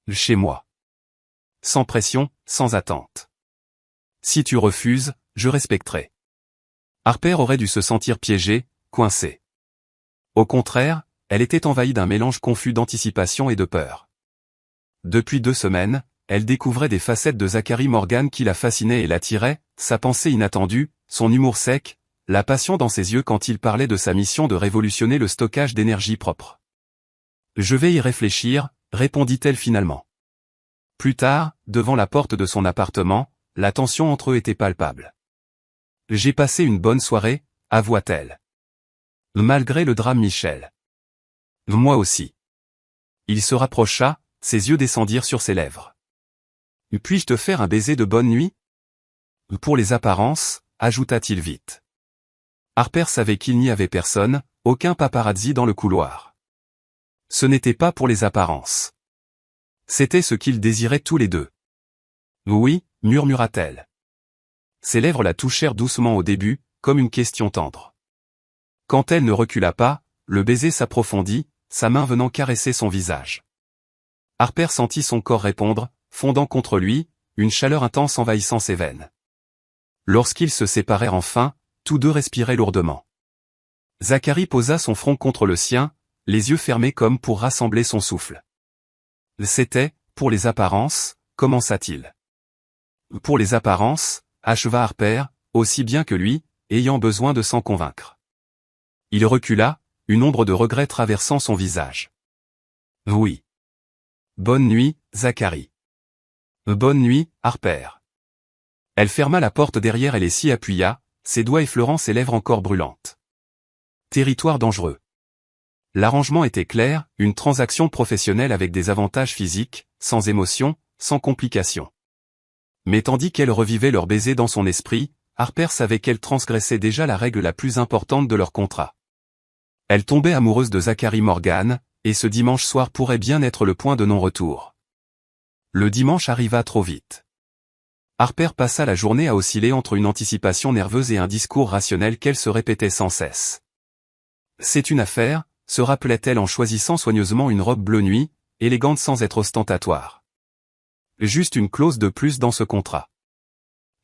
Chez moi. Sans pression, sans attente. Si tu refuses, je respecterai. Harper aurait dû se sentir piégée, coincée. Au contraire, elle était envahie d'un mélange confus d'anticipation et de peur. Depuis 2 semaines, elle découvrait des facettes de Zachary Morgan qui la fascinaient et l'attiraient, sa pensée inattendue, son humour sec, la passion dans ses yeux quand il parlait de sa mission de révolutionner le stockage d'énergie propre. Je vais y réfléchir, répondit-elle finalement. Plus tard, devant la porte de son appartement, la tension entre eux était palpable. J'ai passé une bonne soirée, avoua-t-elle. Malgré le drame Michel. Moi aussi. Il se rapprocha, ses yeux descendirent sur ses lèvres. Puis-je te faire un baiser de bonne nuit? Pour les apparences, ajouta-t-il vite. Harper savait qu'il n'y avait personne, aucun paparazzi dans le couloir. Ce n'était pas pour les apparences. C'était ce qu'ils désiraient tous les deux. Oui, murmura-t-elle. Ses lèvres la touchèrent doucement au début, comme une question tendre. Quand elle ne recula pas, le baiser s'approfondit, sa main venant caresser son visage. Harper sentit son corps répondre, fondant contre lui, une chaleur intense envahissant ses veines. Lorsqu'ils se séparèrent enfin, tous deux respiraient lourdement. Zachary posa son front contre le sien, les yeux fermés comme pour rassembler son souffle. C'était, pour les apparences, commença-t-il. Pour les apparences, acheva Harper, aussi bien que lui, ayant besoin de s'en convaincre. Il recula, une ombre de regret traversant son visage. Oui. Bonne nuit, Zachary. Bonne nuit, Harper. Elle ferma la porte derrière elle et s'y appuya, ses doigts effleurant ses lèvres encore brûlantes. Territoire dangereux. L'arrangement était clair, une transaction professionnelle avec des avantages physiques, sans émotion, sans complications. Mais tandis qu'elle revivait leur baiser dans son esprit, Harper savait qu'elle transgressait déjà la règle la plus importante de leur contrat. Elle tombait amoureuse de Zachary Morgan, et ce dimanche soir pourrait bien être le point de non-retour. Le dimanche arriva trop vite. Harper passa la journée à osciller entre une anticipation nerveuse et un discours rationnel qu'elle se répétait sans cesse. C'est une affaire, se rappelait-elle en choisissant soigneusement une robe bleu nuit, élégante sans être ostentatoire. Juste une clause de plus dans ce contrat.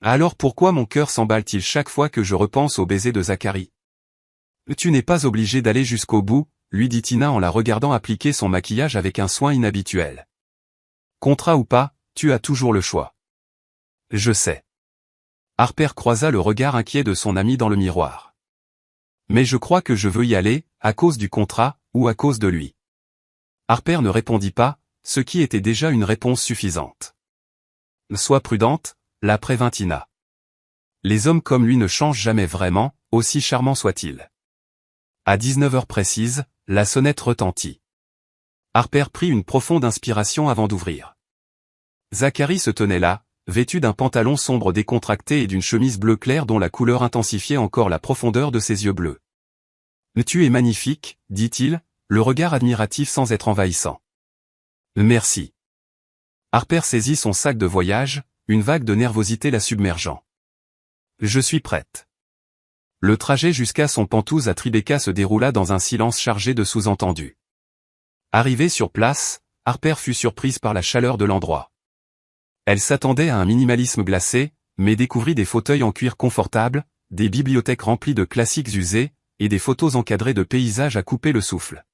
Alors pourquoi mon cœur s'emballe-t-il chaque fois que je repense au baiser de Zachary? Tu n'es pas obligé d'aller jusqu'au bout, lui dit Tina en la regardant appliquer son maquillage avec un soin inhabituel. Contrat ou pas, tu as toujours le choix. Je sais. Harper croisa le regard inquiet de son ami dans le miroir. Mais je crois que je veux y aller, à cause du contrat, ou à cause de lui. Harper ne répondit pas, ce qui était déjà une réponse suffisante. Sois prudente, la prévint Tina. Les hommes comme lui ne changent jamais vraiment, aussi charmants soient-ils. À 19h précises, la sonnette retentit. Harper prit une profonde inspiration avant d'ouvrir. Zachary se tenait là, vêtu d'un pantalon sombre décontracté et d'une chemise bleu clair dont la couleur intensifiait encore la profondeur de ses yeux bleus. « Tu es magnifique, dit-il, le regard admiratif sans être envahissant. »« Merci. » Harper saisit son sac de voyage, une vague de nervosité la submergeant. « Je suis prête. » Le trajet jusqu'à son Pantouse à Tribeca se déroula dans un silence chargé de sous-entendus. Arrivée sur place, Harper fut surprise par la chaleur de l'endroit. Elle s'attendait à un minimalisme glacé, mais découvrit des fauteuils en cuir confortables, des bibliothèques remplies de classiques usés, et des photos encadrées de paysages à couper le souffle.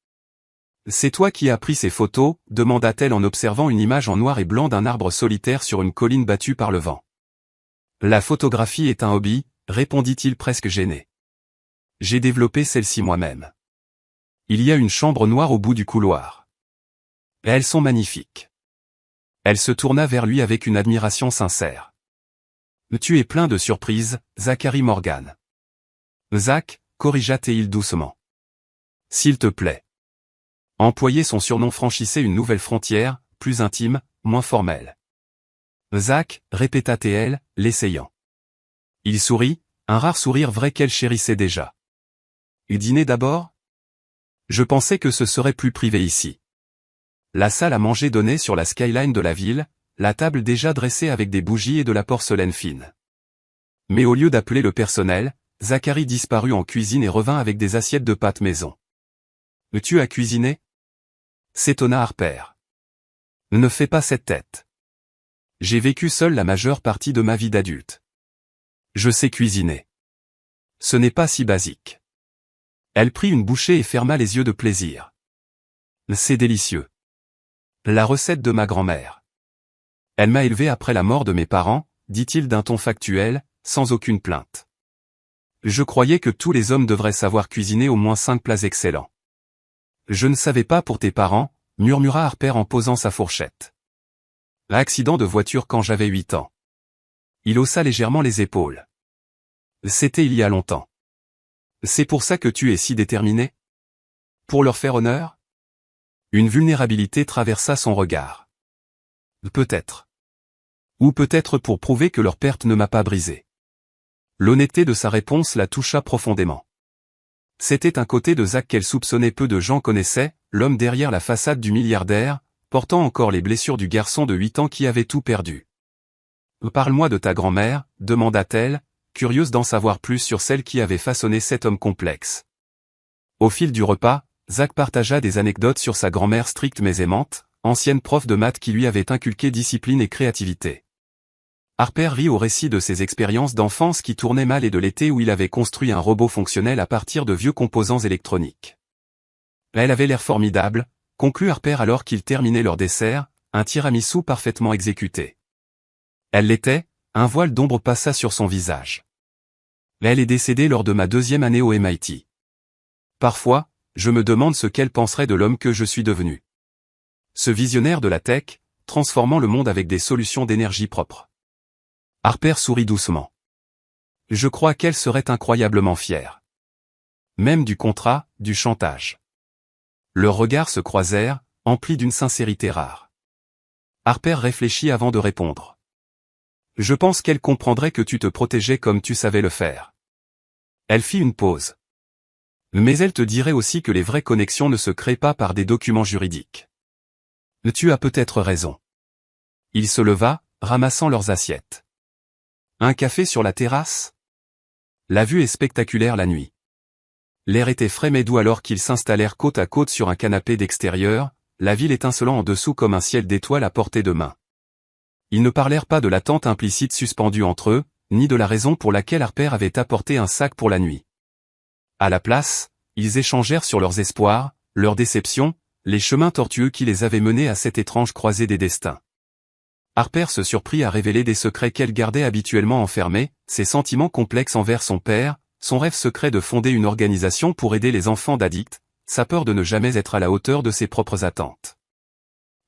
« C'est toi qui as pris ces photos ?» demanda-t-elle en observant une image en noir et blanc d'un arbre solitaire sur une colline battue par le vent. « La photographie est un hobby, répondit-il presque gêné. J'ai développé celle-ci moi-même. Il y a une chambre noire au bout du couloir. Et elles sont magnifiques. » Elle se tourna vers lui avec une admiration sincère. « Tu es plein de surprises, Zachary Morgan. »« Zach » corrigea Théil doucement. « S'il te plaît. » Employer son surnom franchissait une nouvelle frontière, plus intime, moins formelle. « Zach » répéta Théil, l'essayant. Il sourit, un rare sourire vrai qu'elle chérissait déjà. « Dîner d'abord ? Je pensais que ce serait plus privé ici. » La salle à manger donnait sur la skyline de la ville, la table déjà dressée avec des bougies et de la porcelaine fine. Mais au lieu d'appeler le personnel, Zachary disparut en cuisine et revint avec des assiettes de pâtes maison. « Tu as cuisiné ?» s'étonna Harper. « Ne fais pas cette tête. J'ai vécu seul la majeure partie de ma vie d'adulte. Je sais cuisiner. Ce n'est pas si basique. » Elle prit une bouchée et ferma les yeux de plaisir. « C'est délicieux. La recette de ma grand-mère. Elle m'a élevé après la mort de mes parents, dit-il d'un ton factuel, sans aucune plainte. Je croyais que tous les hommes devraient savoir cuisiner au moins 5 plats excellents. Je ne savais pas pour tes parents, murmura Harper en posant sa fourchette. Accident de voiture quand j'avais 8 ans. Il haussa légèrement les épaules. C'était il y a longtemps. C'est pour ça que tu es si déterminé ? Pour leur faire honneur ? Une vulnérabilité traversa son regard. Peut-être. Ou peut-être pour prouver que leur perte ne m'a pas brisé. L'honnêteté de sa réponse la toucha profondément. C'était un côté de Zach qu'elle soupçonnait peu de gens connaissaient, l'homme derrière la façade du milliardaire, portant encore les blessures du garçon de 8 ans qui avait tout perdu. « Parle-moi de ta grand-mère » demanda-t-elle, curieuse d'en savoir plus sur celle qui avait façonné cet homme complexe. Au fil du repas, Zach partagea des anecdotes sur sa grand-mère stricte mais aimante, ancienne prof de maths qui lui avait inculqué discipline et créativité. Harper rit au récit de ses expériences d'enfance qui tournaient mal et de l'été où il avait construit un robot fonctionnel à partir de vieux composants électroniques. Elle avait l'air formidable, conclut Harper alors qu'ils terminaient leur dessert, un tiramisu parfaitement exécuté. Elle l'était, un voile d'ombre passa sur son visage. Elle est décédée lors de ma 2e année au MIT. Parfois, je me demande ce qu'elle penserait de l'homme que je suis devenu. Ce visionnaire de la tech, transformant le monde avec des solutions d'énergie propre. Harper sourit doucement. Je crois qu'elle serait incroyablement fière. Même du contrat, du chantage. Leurs regards se croisèrent, emplis d'une sincérité rare. Harper réfléchit avant de répondre. Je pense qu'elle comprendrait que tu te protégeais comme tu savais le faire. Elle fit une pause. Mais elle te dirait aussi que les vraies connexions ne se créent pas par des documents juridiques. Tu as peut-être raison. Il se leva, ramassant leurs assiettes. Un café sur la terrasse ? La vue est spectaculaire la nuit. L'air était frais mais doux alors qu'ils s'installèrent côte à côte sur un canapé d'extérieur, la ville étincelant en dessous comme un ciel d'étoiles à portée de main. Ils ne parlèrent pas de l'attente implicite suspendue entre eux, ni de la raison pour laquelle Harper avait apporté un sac pour la nuit. À la place, ils échangèrent sur leurs espoirs, leurs déceptions, les chemins tortueux qui les avaient menés à cette étrange croisée des destins. Harper se surprit à révéler des secrets qu'elle gardait habituellement enfermés, ses sentiments complexes envers son père, son rêve secret de fonder une organisation pour aider les enfants d'addicts, sa peur de ne jamais être à la hauteur de ses propres attentes.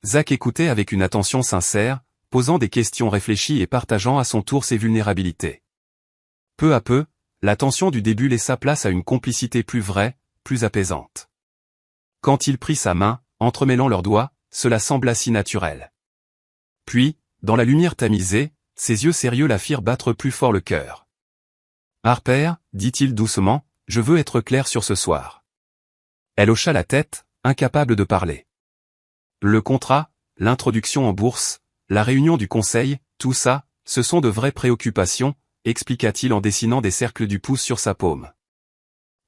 Zach écoutait avec une attention sincère, posant des questions réfléchies et partageant à son tour ses vulnérabilités. Peu à peu, la tension du début laissa place à une complicité plus vraie, plus apaisante. Quand il prit sa main, entremêlant leurs doigts, cela sembla si naturel. Puis, dans la lumière tamisée, ses yeux sérieux la firent battre plus fort le cœur. « Harper, dit-il doucement, je veux être clair sur ce soir. » Elle hocha la tête, incapable de parler. Le contrat, l'introduction en bourse, la réunion du conseil, tout ça, ce sont de vraies préoccupations, expliqua-t-il en dessinant des cercles du pouce sur sa paume.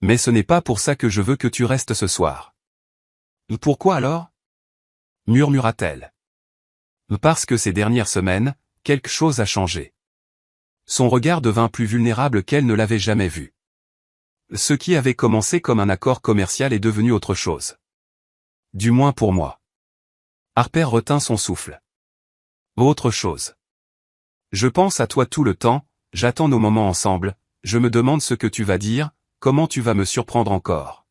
Mais ce n'est pas pour ça que je veux que tu restes ce soir. Pourquoi alors ? Murmura-t-elle. Parce que ces dernières semaines, quelque chose a changé. Son regard devint plus vulnérable qu'elle ne l'avait jamais vu. Ce qui avait commencé comme un accord commercial est devenu autre chose. Du moins pour moi. Harper retint son souffle. Autre chose. Je pense à toi tout le temps, j'attends nos moments ensemble, je me demande ce que tu vas dire, comment tu vas me surprendre encore.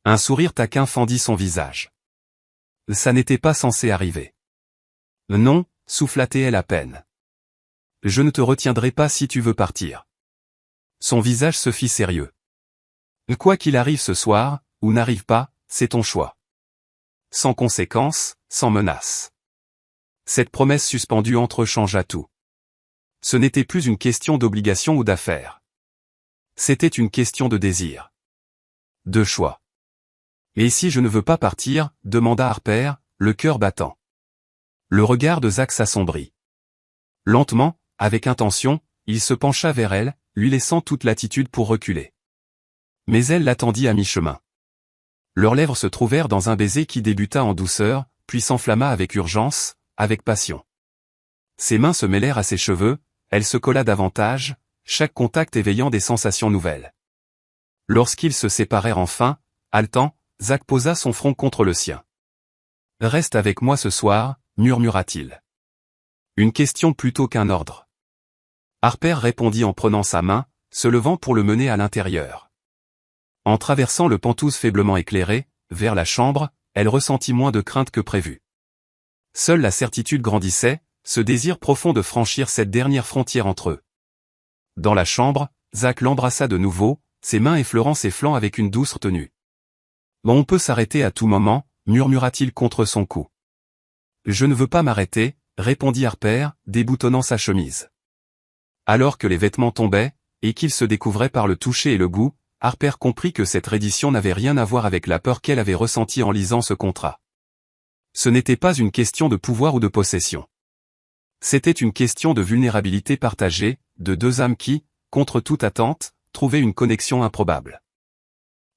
Un sourire taquin fendit son visage. Ça n'était pas censé arriver. Non, souffla-t-elle à peine. Je ne te retiendrai pas si tu veux partir. Son visage se fit sérieux. Quoi qu'il arrive ce soir, ou n'arrive pas, c'est ton choix. Sans conséquence, sans menace. Cette promesse suspendue entrechangea tout. Ce n'était plus une question d'obligation ou d'affaire. C'était une question de désir. De choix. Et si je ne veux pas partir, demanda Harper, le cœur battant. Le regard de Zach s'assombrit. Lentement, avec intention, il se pencha vers elle, lui laissant toute latitude pour reculer. Mais elle l'attendit à mi-chemin. Leurs lèvres se trouvèrent dans un baiser qui débuta en douceur, puis s'enflamma avec urgence, avec passion. Ses mains se mêlèrent à ses cheveux, elle se colla davantage, chaque contact éveillant des sensations nouvelles. Lorsqu'ils se séparèrent enfin, haletant, Zach posa son front contre le sien. « Reste avec moi ce soir », murmura-t-il. Une question plutôt qu'un ordre. Harper répondit en prenant sa main, se levant pour le mener à l'intérieur. En traversant le penthouse faiblement éclairé, vers la chambre, elle ressentit moins de crainte que prévu. Seule la certitude grandissait, ce désir profond de franchir cette dernière frontière entre eux. Dans la chambre, Zach l'embrassa de nouveau, ses mains effleurant ses flancs avec une douce retenue. « On peut s'arrêter à tout moment », murmura-t-il contre son cou. « Je ne veux pas m'arrêter », répondit Harper, déboutonnant sa chemise. Alors que les vêtements tombaient, et qu'ils se découvraient par le toucher et le goût, Harper comprit que cette reddition n'avait rien à voir avec la peur qu'elle avait ressentie en lisant ce contrat. Ce n'était pas une question de pouvoir ou de possession. C'était une question de vulnérabilité partagée, de deux âmes qui, contre toute attente, trouvaient une connexion improbable.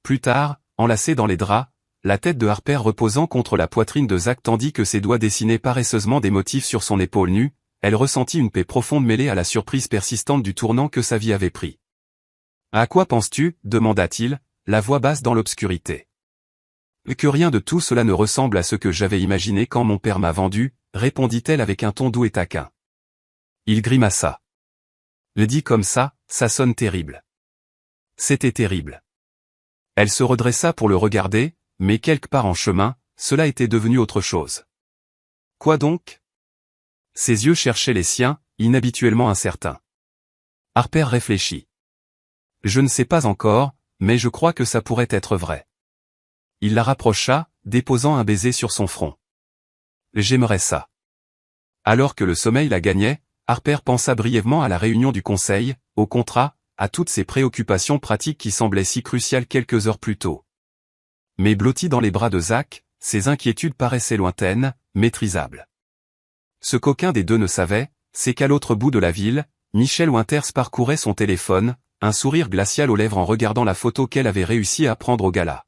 Plus tard, enlacée dans les draps, la tête de Harper reposant contre la poitrine de Zach tandis que ses doigts dessinaient paresseusement des motifs sur son épaule nue, elle ressentit une paix profonde mêlée à la surprise persistante du tournant que sa vie avait pris. « À quoi penses-tu » demanda-t-il, la voix basse dans l'obscurité. « Que rien de tout cela ne ressemble à ce que j'avais imaginé quand mon père m'a vendu » répondit-elle avec un ton doux et taquin. Il grimaça. « Le dit comme ça sonne terrible. » C'était terrible. Elle se redressa pour le regarder, mais quelque part en chemin, cela était devenu autre chose. « Quoi donc ?» Ses yeux cherchaient les siens, inhabituellement incertains. Harper réfléchit. « Je ne sais pas encore, mais je crois que ça pourrait être vrai. » Il la rapprocha, déposant un baiser sur son front. « J'aimerais ça. » Alors que le sommeil la gagnait, Harper pensa brièvement à la réunion du conseil, au contrat, à toutes ces préoccupations pratiques qui semblaient si cruciales quelques heures plus tôt. Mais blotti dans les bras de Zach, ses inquiétudes paraissaient lointaines, maîtrisables. Ce qu'aucun des deux ne savait, c'est qu'à l'autre bout de la ville, Michelle Winters parcourait son téléphone, un sourire glacial aux lèvres en regardant la photo qu'elle avait réussi à prendre au gala.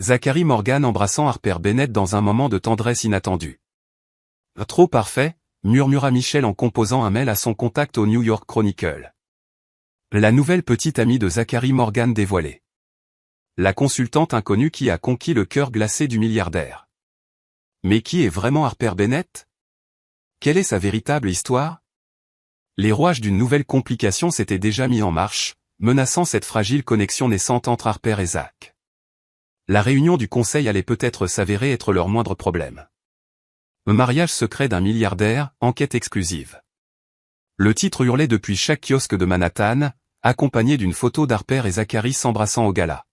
Zachary Morgan embrassant Harper Bennett dans un moment de tendresse inattendue. « Trop parfait », murmura Michelle en composant un mail à son contact au New York Chronicle. La nouvelle petite amie de Zachary Morgan dévoilée. La consultante inconnue qui a conquis le cœur glacé du milliardaire. Mais qui est vraiment Harper Bennett ? Quelle est sa véritable histoire ? Les rouages d'une nouvelle complication s'étaient déjà mis en marche, menaçant cette fragile connexion naissante entre Harper et Zach. La réunion du conseil allait peut-être s'avérer être leur moindre problème. Un mariage secret d'un milliardaire, enquête exclusive. Le titre hurlait depuis chaque kiosque de Manhattan, accompagné d'une photo d'Harper et Zachary s'embrassant au gala.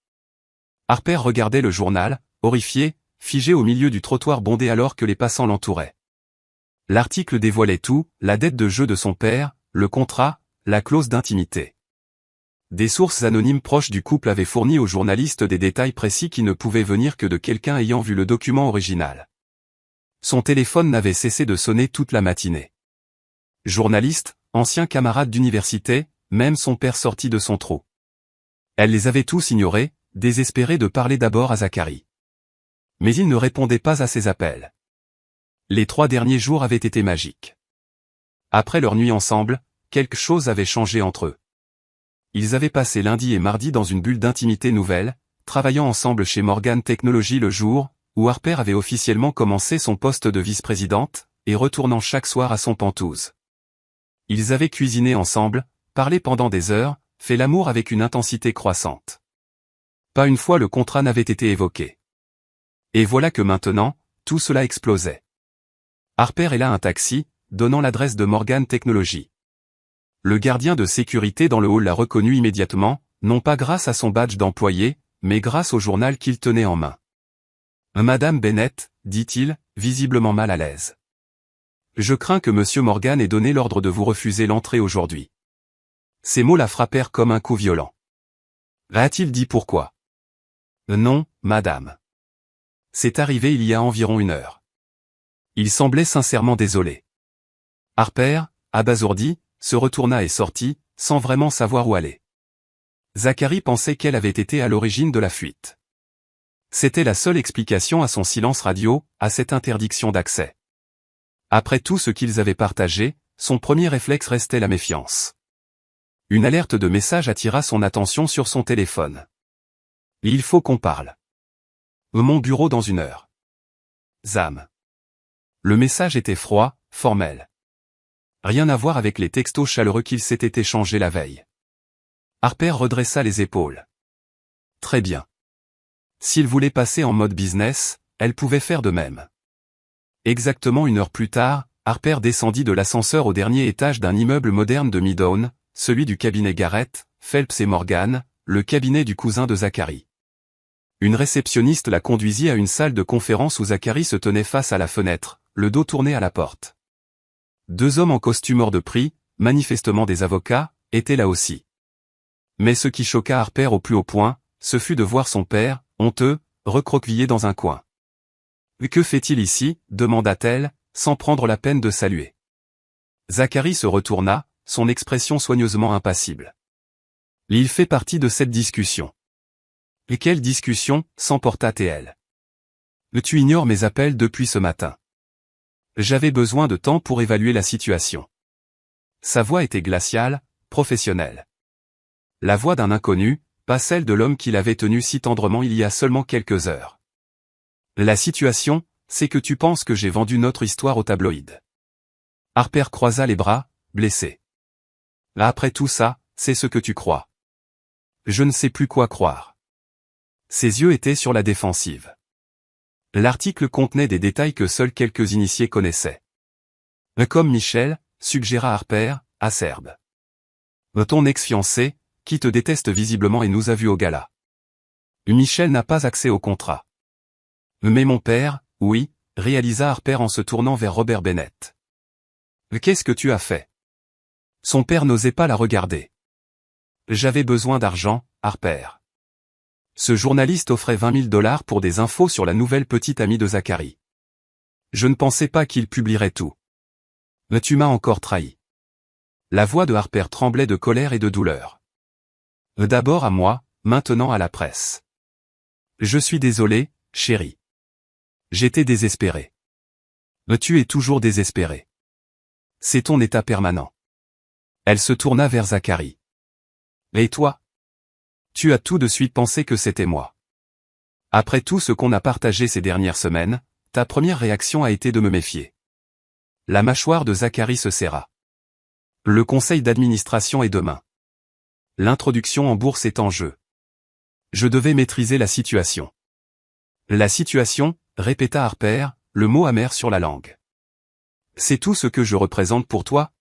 Harper regardait le journal, horrifié, figé au milieu du trottoir bondé alors que les passants l'entouraient. L'article dévoilait tout, la dette de jeu de son père, le contrat, la clause d'intimité. Des sources anonymes proches du couple avaient fourni aux journalistes des détails précis qui ne pouvaient venir que de quelqu'un ayant vu le document original. Son téléphone n'avait cessé de sonner toute la matinée. Journaliste, ancien camarade d'université, même son père sorti de son trou. Elle les avait tous ignorés, désespérée de parler d'abord à Zachary. Mais il ne répondait pas à ses appels. Les 3 derniers jours avaient été magiques. Après leur nuit ensemble, quelque chose avait changé entre eux. Ils avaient passé lundi et mardi dans une bulle d'intimité nouvelle, travaillant ensemble chez Morgan Technology le jour où Harper avait officiellement commencé son poste de vice-présidente, et retournant chaque soir à son penthouse. Ils avaient cuisiné ensemble, parlé pendant des heures, fait l'amour avec une intensité croissante. Pas une fois le contrat n'avait été évoqué. Et voilà que maintenant, tout cela explosait. Harper est là un taxi, donnant l'adresse de Morgan Technology. Le gardien de sécurité dans le hall l'a reconnu immédiatement, non pas grâce à son badge d'employé, mais grâce au journal qu'il tenait en main. « Madame Bennett, dit-il, visiblement mal à l'aise. Je crains que Monsieur Morgan ait donné l'ordre de vous refuser l'entrée aujourd'hui. » Ces mots la frappèrent comme un coup violent. A-t-il dit pourquoi? Non, madame. C'est arrivé il y a environ 1 heure. Il semblait sincèrement désolé. Harper, abasourdi, se retourna et sortit, sans vraiment savoir où aller. Zachary pensait qu'elle avait été à l'origine de la fuite. C'était la seule explication à son silence radio, à cette interdiction d'accès. Après tout ce qu'ils avaient partagé, son premier réflexe restait la méfiance. Une alerte de message attira son attention sur son téléphone. « Il faut qu'on parle. Mon bureau dans 1 heure. Zam. » Le message était froid, formel. Rien à voir avec les textos chaleureux qu'ils s'étaient échangés la veille. Harper redressa les épaules. Très bien. S'il voulait passer en mode business, elle pouvait faire de même. Exactement 1 heure plus tard, Harper descendit de l'ascenseur au dernier étage d'un immeuble moderne de Midtown, celui du cabinet Garrett, Phelps et Morgan, le cabinet du cousin de Zachary. Une réceptionniste la conduisit à une salle de conférence où Zachary se tenait face à la fenêtre, le dos tourné à la porte. 2 hommes en costume hors de prix, manifestement des avocats, étaient là aussi. Mais ce qui choqua Harper au plus haut point, ce fut de voir son père, honteux, recroquevillé dans un coin. « Que fait-il ici » demanda-t-elle, sans prendre la peine de saluer. Zachary se retourna, son expression soigneusement impassible. « Il fait partie de cette discussion. » « Et quelle discussion » s'emporta-t-elle. « Tu ignores mes appels depuis ce matin. J'avais besoin de temps pour évaluer la situation. » Sa voix était glaciale, professionnelle. La voix d'un inconnu, pas celle de l'homme qui l'avait tenu si tendrement il y a seulement quelques heures. La situation, c'est que tu penses que j'ai vendu notre histoire au tabloïd. Harper croisa les bras, blessé. Après tout ça, c'est ce que tu crois. Je ne sais plus quoi croire. Ses yeux étaient sur la défensive. L'article contenait des détails que seuls quelques initiés connaissaient. Comme Michel, suggéra Harper, acerbe. Ton ex-fiancé, qui te déteste visiblement et nous a vus au gala. Michel n'a pas accès au contrat. Mais mon père, oui, réalisa Harper en se tournant vers Robert Bennett. Qu'est-ce que tu as fait? Son père n'osait pas la regarder. J'avais besoin d'argent, Harper. Ce journaliste offrait $20 000 pour des infos sur la nouvelle petite amie de Zachary. Je ne pensais pas qu'il publierait tout. Mais tu m'as encore trahi. La voix de Harper tremblait de colère et de douleur. D'abord à moi, maintenant à la presse. Je suis désolé, chérie. J'étais désespéré. Mais tu es toujours désespéré. C'est ton état permanent. Elle se tourna vers Zachary. Et toi? Tu as tout de suite pensé que c'était moi. Après tout ce qu'on a partagé ces dernières semaines, ta première réaction a été de me méfier. La mâchoire de Zachary se serra. Le conseil d'administration est demain. L'introduction en bourse est en jeu. Je devais maîtriser la situation. La situation, répéta Harper, le mot amer sur la langue. C'est tout ce que je représente pour toi?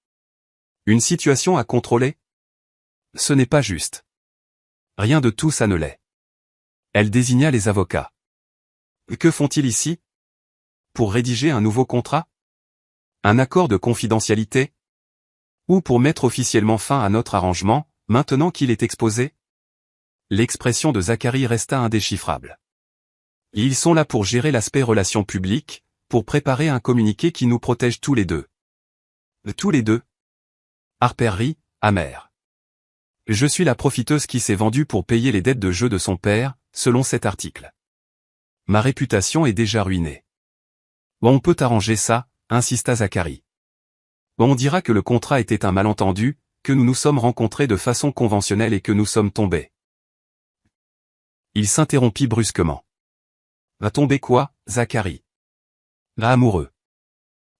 Une situation à contrôler? Ce n'est pas juste. Rien de tout ça ne l'est. Elle désigna les avocats. Que font-ils ici? Pour rédiger un nouveau contrat? Un accord de confidentialité? Ou pour mettre officiellement fin à notre arrangement, maintenant qu'il est exposé? L'expression de Zachary resta indéchiffrable. Ils sont là pour gérer l'aspect relations publiques, pour préparer un communiqué qui nous protège tous les deux. Tous les deux? Harper rit, amer. Je suis la profiteuse qui s'est vendue pour payer les dettes de jeu de son père, selon cet article. Ma réputation est déjà ruinée. On peut arranger ça, insista Zachary. On dira que le contrat était un malentendu, que nous nous sommes rencontrés de façon conventionnelle et que nous sommes tombés. Il s'interrompit brusquement. Va tomber quoi, Zacharie? Va amoureux.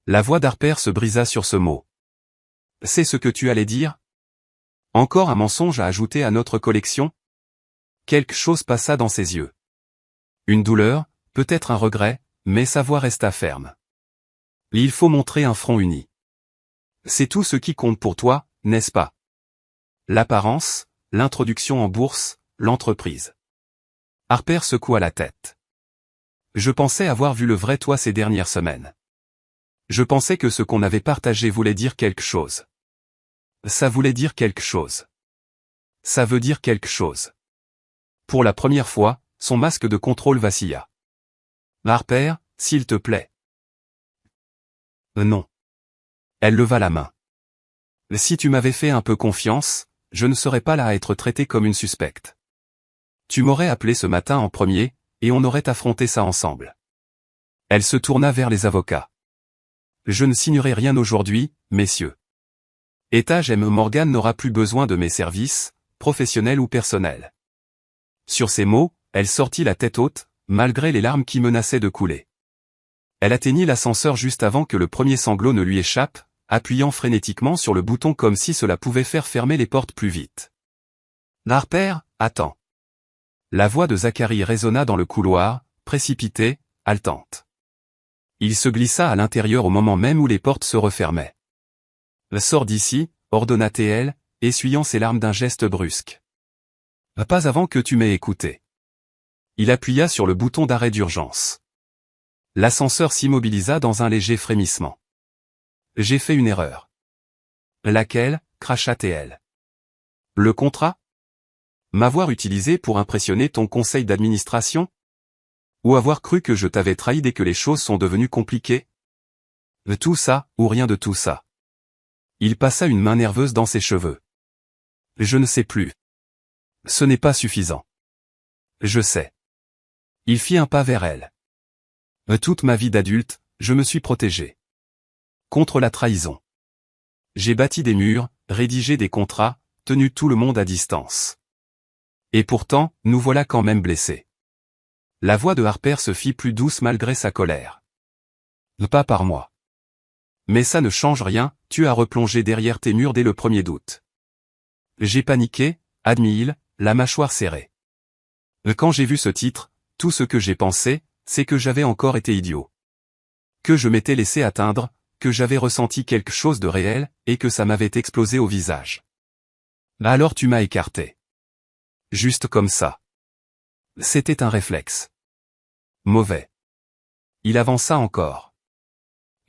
La voix d'Harper se brisa sur ce mot. C'est ce que tu allais dire? Encore un mensonge à ajouter à notre collection? Quelque chose passa dans ses yeux. Une douleur, peut-être un regret, mais sa voix resta ferme. Il faut montrer un front uni. C'est tout ce qui compte pour toi, n'est-ce pas? L'apparence, l'introduction en bourse, l'entreprise. Harper secoua la tête. Je pensais avoir vu le vrai toi ces dernières semaines. Je pensais que ce qu'on avait partagé voulait dire quelque chose. Ça voulait dire quelque chose. Ça veut dire quelque chose. Pour la première fois, son masque de contrôle vacilla. Harper, s'il te plaît. Non. Elle leva la main. Si tu m'avais fait un peu confiance, je ne serais pas là à être traité comme une suspecte. Tu m'aurais appelé ce matin en premier, et on aurait affronté ça ensemble. Elle se tourna vers les avocats. Je ne signerai rien aujourd'hui, messieurs. Etage M. Morgan n'aura plus besoin de mes services, professionnels ou personnels. Sur ces mots, elle sortit la tête haute, malgré les larmes qui menaçaient de couler. Elle atteignit l'ascenseur juste avant que le premier sanglot ne lui échappe, appuyant frénétiquement sur le bouton comme si cela pouvait faire fermer les portes plus vite. Harper, attends. La voix de Zacharie résonna dans le couloir, précipitée, haletante. Il se glissa à l'intérieur au moment même où les portes se refermaient. Sors d'ici, ordonna-t-elle, essuyant ses larmes d'un geste brusque. Pas avant que tu m'aies écouté. Il appuya sur le bouton d'arrêt d'urgence. L'ascenseur s'immobilisa dans un léger frémissement. J'ai fait une erreur. Laquelle, cracha-t-elle. Le contrat? M'avoir utilisé pour impressionner ton conseil d'administration? Ou avoir cru que je t'avais trahi dès que les choses sont devenues compliquées? Tout ça, ou rien de tout ça. Il passa une main nerveuse dans ses cheveux. Je ne sais plus. Ce n'est pas suffisant. Je sais. Il fit un pas vers elle. Toute ma vie d'adulte, je me suis protégé. Contre la trahison. J'ai bâti des murs, rédigé des contrats, tenu tout le monde à distance. Et pourtant, nous voilà quand même blessés. La voix de Harper se fit plus douce malgré sa colère. Pas par moi. Mais ça ne change rien, tu as replongé derrière tes murs dès le 1er août. J'ai paniqué, admit-il, la mâchoire serrée. Quand j'ai vu ce titre, tout ce que j'ai pensé, c'est que j'avais encore été idiot. Que je m'étais laissé atteindre, que j'avais ressenti quelque chose de réel, et que ça m'avait explosé au visage. Alors tu m'as écarté. Juste comme ça. C'était un réflexe. Mauvais. Il avança encore.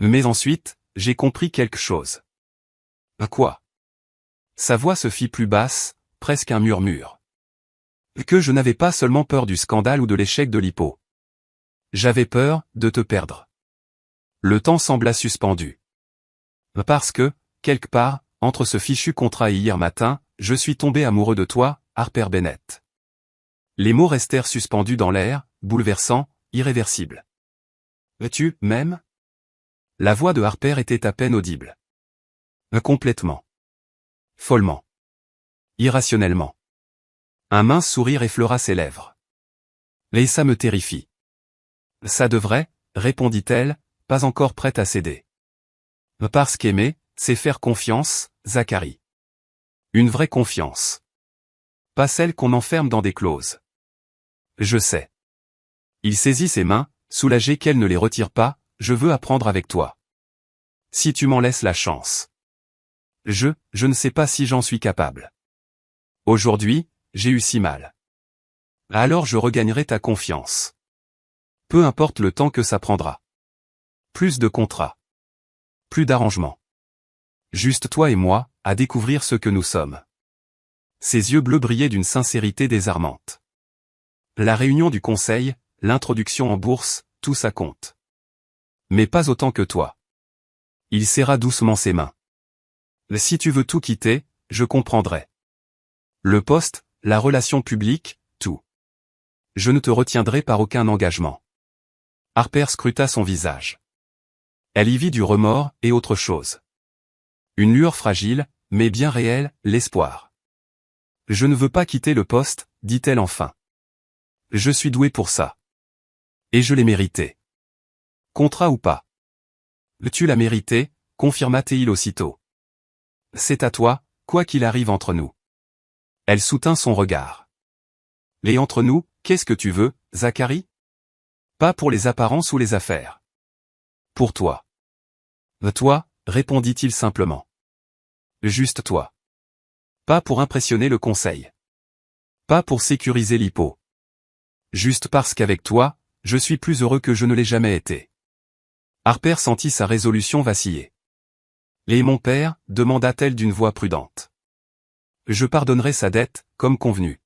Mais ensuite, j'ai compris quelque chose. Quoi? Sa voix se fit plus basse, presque un murmure. Que je n'avais pas seulement peur du scandale ou de l'échec de l'hypo. J'avais peur de te perdre. Le temps sembla suspendu. Parce que, quelque part, entre ce fichu contrat et hier matin, je suis tombé amoureux de toi, Harper Bennett. Les mots restèrent suspendus dans l'air, bouleversants, irréversibles. Tu m'aimes? La voix de Harper était à peine audible. Complètement. Follement. Irrationnellement. Un mince sourire effleura ses lèvres. Et ça me terrifie. Ça devrait, répondit-elle, pas encore prête à céder. Parce qu'aimer, c'est faire confiance, Zacharie. Une vraie confiance. Pas celle qu'on enferme dans des clauses. Je sais. Il saisit ses mains, soulagé qu'elle ne les retire pas, je veux apprendre avec toi. Si tu m'en laisses la chance. Je ne sais pas si j'en suis capable. Aujourd'hui, j'ai eu si mal. Alors je regagnerai ta confiance. Peu importe le temps que ça prendra. Plus de contrats. Plus d'arrangements. Juste toi et moi, à découvrir ce que nous sommes. Ses yeux bleus brillaient d'une sincérité désarmante. La réunion du conseil, l'introduction en bourse, tout ça compte. Mais pas autant que toi. Il serra doucement ses mains. Si tu veux tout quitter, je comprendrai. Le poste, la relation publique, tout. Je ne te retiendrai par aucun engagement. Harper scruta son visage. Elle y vit du remords et autre chose. Une lueur fragile, mais bien réelle, l'espoir. Je ne veux pas quitter le poste, dit-elle enfin. Je suis douée pour ça. Et je l'ai mérité. Contrat ou pas. Tu l'as mérité, confirma Théil aussitôt. C'est à toi, quoi qu'il arrive entre nous. Elle soutint son regard. Et entre nous, qu'est-ce que tu veux, Zacharie? Pas pour les apparences ou les affaires. Pour toi. Toi, répondit-il simplement. Juste toi. Pas pour impressionner le conseil. Pas pour sécuriser l'hypo. Juste parce qu'avec toi, je suis plus heureux que je ne l'ai jamais été. Harper sentit sa résolution vaciller. Et mon père, demanda-t-elle d'une voix prudente. Je pardonnerai sa dette, comme convenu.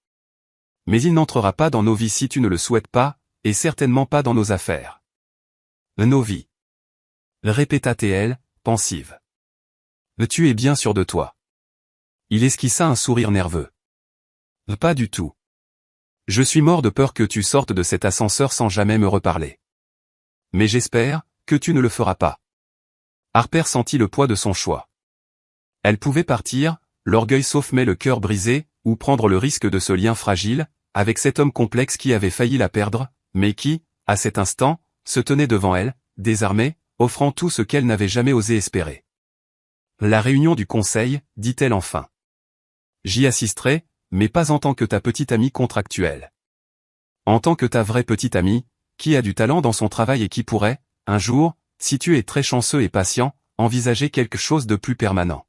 Mais il n'entrera pas dans nos vies si tu ne le souhaites pas, et certainement pas dans nos affaires. Nos vies. Répéta-t-elle, pensive. Tu es bien sûr de toi. Il esquissa un sourire nerveux. Pas du tout. Je suis mort de peur que tu sortes de cet ascenseur sans jamais me reparler. Mais j'espère que tu ne le feras pas. Harper sentit le poids de son choix. Elle pouvait partir, l'orgueil sauf mais le cœur brisé, ou prendre le risque de ce lien fragile, avec cet homme complexe qui avait failli la perdre, mais qui, à cet instant, se tenait devant elle, désarmé, offrant tout ce qu'elle n'avait jamais osé espérer. La réunion du conseil, dit-elle enfin. J'y assisterai, mais pas en tant que ta petite amie contractuelle. En tant que ta vraie petite amie, qui a du talent dans son travail et qui pourrait, un jour, si tu es très chanceux et patient, envisager quelque chose de plus permanent.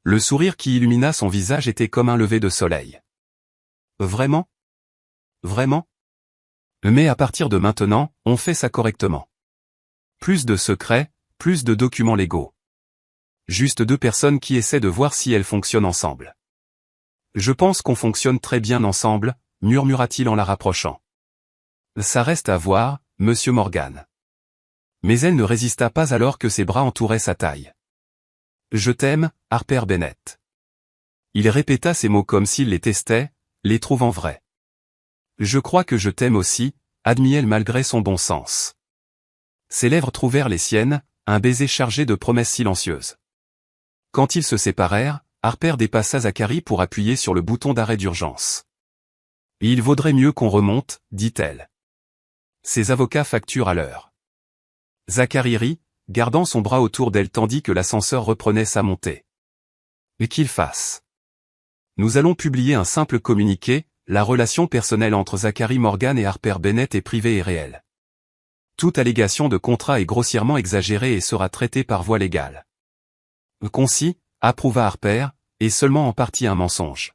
Le sourire qui illumina son visage était comme un lever de soleil. Vraiment? Vraiment? Mais à partir de maintenant, on fait ça correctement. Plus de secrets, plus de documents légaux. Juste deux personnes qui essaient de voir si elles fonctionnent ensemble. Je pense qu'on fonctionne très bien ensemble, murmura-t-il en la rapprochant. Ça reste à voir, monsieur Morgan. Mais elle ne résista pas alors que ses bras entouraient sa taille. Je t'aime, Harper Bennett. Il répéta ces mots comme s'il les testait, les trouvant vrais. Je crois que je t'aime aussi, admit-elle malgré son bon sens. Ses lèvres trouvèrent les siennes, un baiser chargé de promesses silencieuses. Quand ils se séparèrent, Harper dépassa Zacharie pour appuyer sur le bouton d'arrêt d'urgence. Il vaudrait mieux qu'on remonte, dit-elle. Ses avocats facturent à l'heure. Zacharie rit, gardant son bras autour d'elle tandis que l'ascenseur reprenait sa montée. Et qu'il fasse. Nous allons publier un simple communiqué, la relation personnelle entre Zacharie Morgan et Harper Bennett est privée et réelle. Toute allégation de contrat est grossièrement exagérée et sera traitée par voie légale. Concis, approuva Harper, et seulement en partie un mensonge.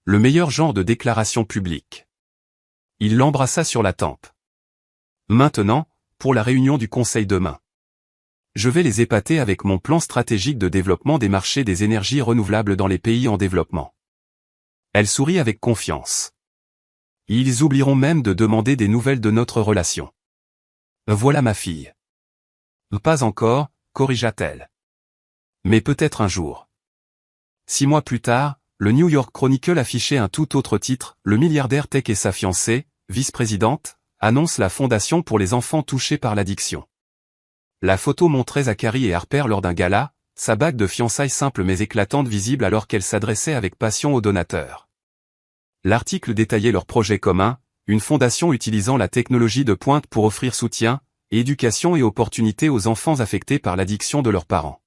Le meilleur genre de déclaration publique. Il l'embrassa sur la tempe. Maintenant, pour la réunion du conseil demain. Je vais les épater avec mon plan stratégique de développement des marchés des énergies renouvelables dans les pays en développement. Elle sourit avec confiance. Ils oublieront même de demander des nouvelles de notre relation. Voilà ma fille. Pas encore, corrigea-t-elle. Mais peut-être un jour. 6 mois plus tard, le New York Chronicle affichait un tout autre titre, le milliardaire tech et sa fiancée, vice-présidente, annonce la fondation pour les enfants touchés par l'addiction. La photo montrait Zacharie et Harper lors d'un gala, sa bague de fiançailles simple mais éclatante visible alors qu'elle s'adressait avec passion aux donateurs. L'article détaillait leur projet commun, une fondation utilisant la technologie de pointe pour offrir soutien, éducation et opportunités aux enfants affectés par l'addiction de leurs parents.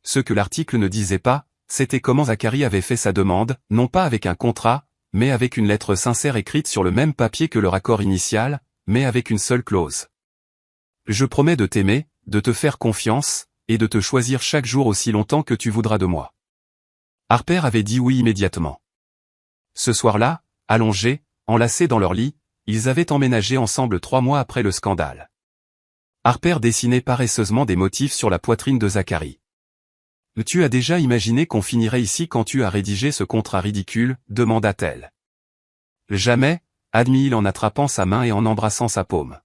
Ce que l'article ne disait pas, c'était comment Zacharie avait fait sa demande, non pas avec un contrat, mais avec une lettre sincère écrite sur le même papier que leur accord initial, mais avec une seule clause. Je promets de t'aimer, de te faire confiance, et de te choisir chaque jour aussi longtemps que tu voudras de moi. Harper avait dit oui immédiatement. Ce soir-là, allongés, enlacés dans leur lit, ils avaient emménagé ensemble 3 mois après le scandale. Harper dessinait paresseusement des motifs sur la poitrine de Zacharie. Tu as déjà imaginé qu'on finirait ici quand tu as rédigé ce contrat ridicule, demanda-t-elle. Jamais, admit-il en attrapant sa main et en embrassant sa paume.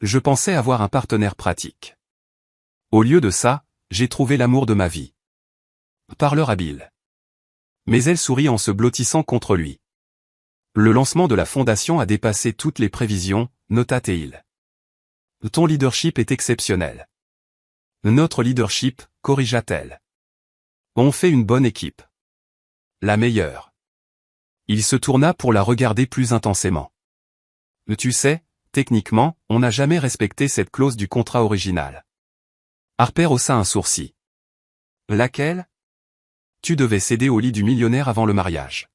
Je pensais avoir un partenaire pratique. Au lieu de ça, j'ai trouvé l'amour de ma vie. Parleur habile. Mais elle sourit en se blottissant contre lui. Le lancement de la fondation a dépassé toutes les prévisions, nota-t-il. Ton leadership est exceptionnel. Notre leadership, corrigea-t-elle. On fait une bonne équipe. La meilleure. Il se tourna pour la regarder plus intensément. Tu sais, techniquement, on n'a jamais respecté cette clause du contrat original. Harper haussa un sourcil. Laquelle? Tu devais céder au lit du millionnaire avant le mariage.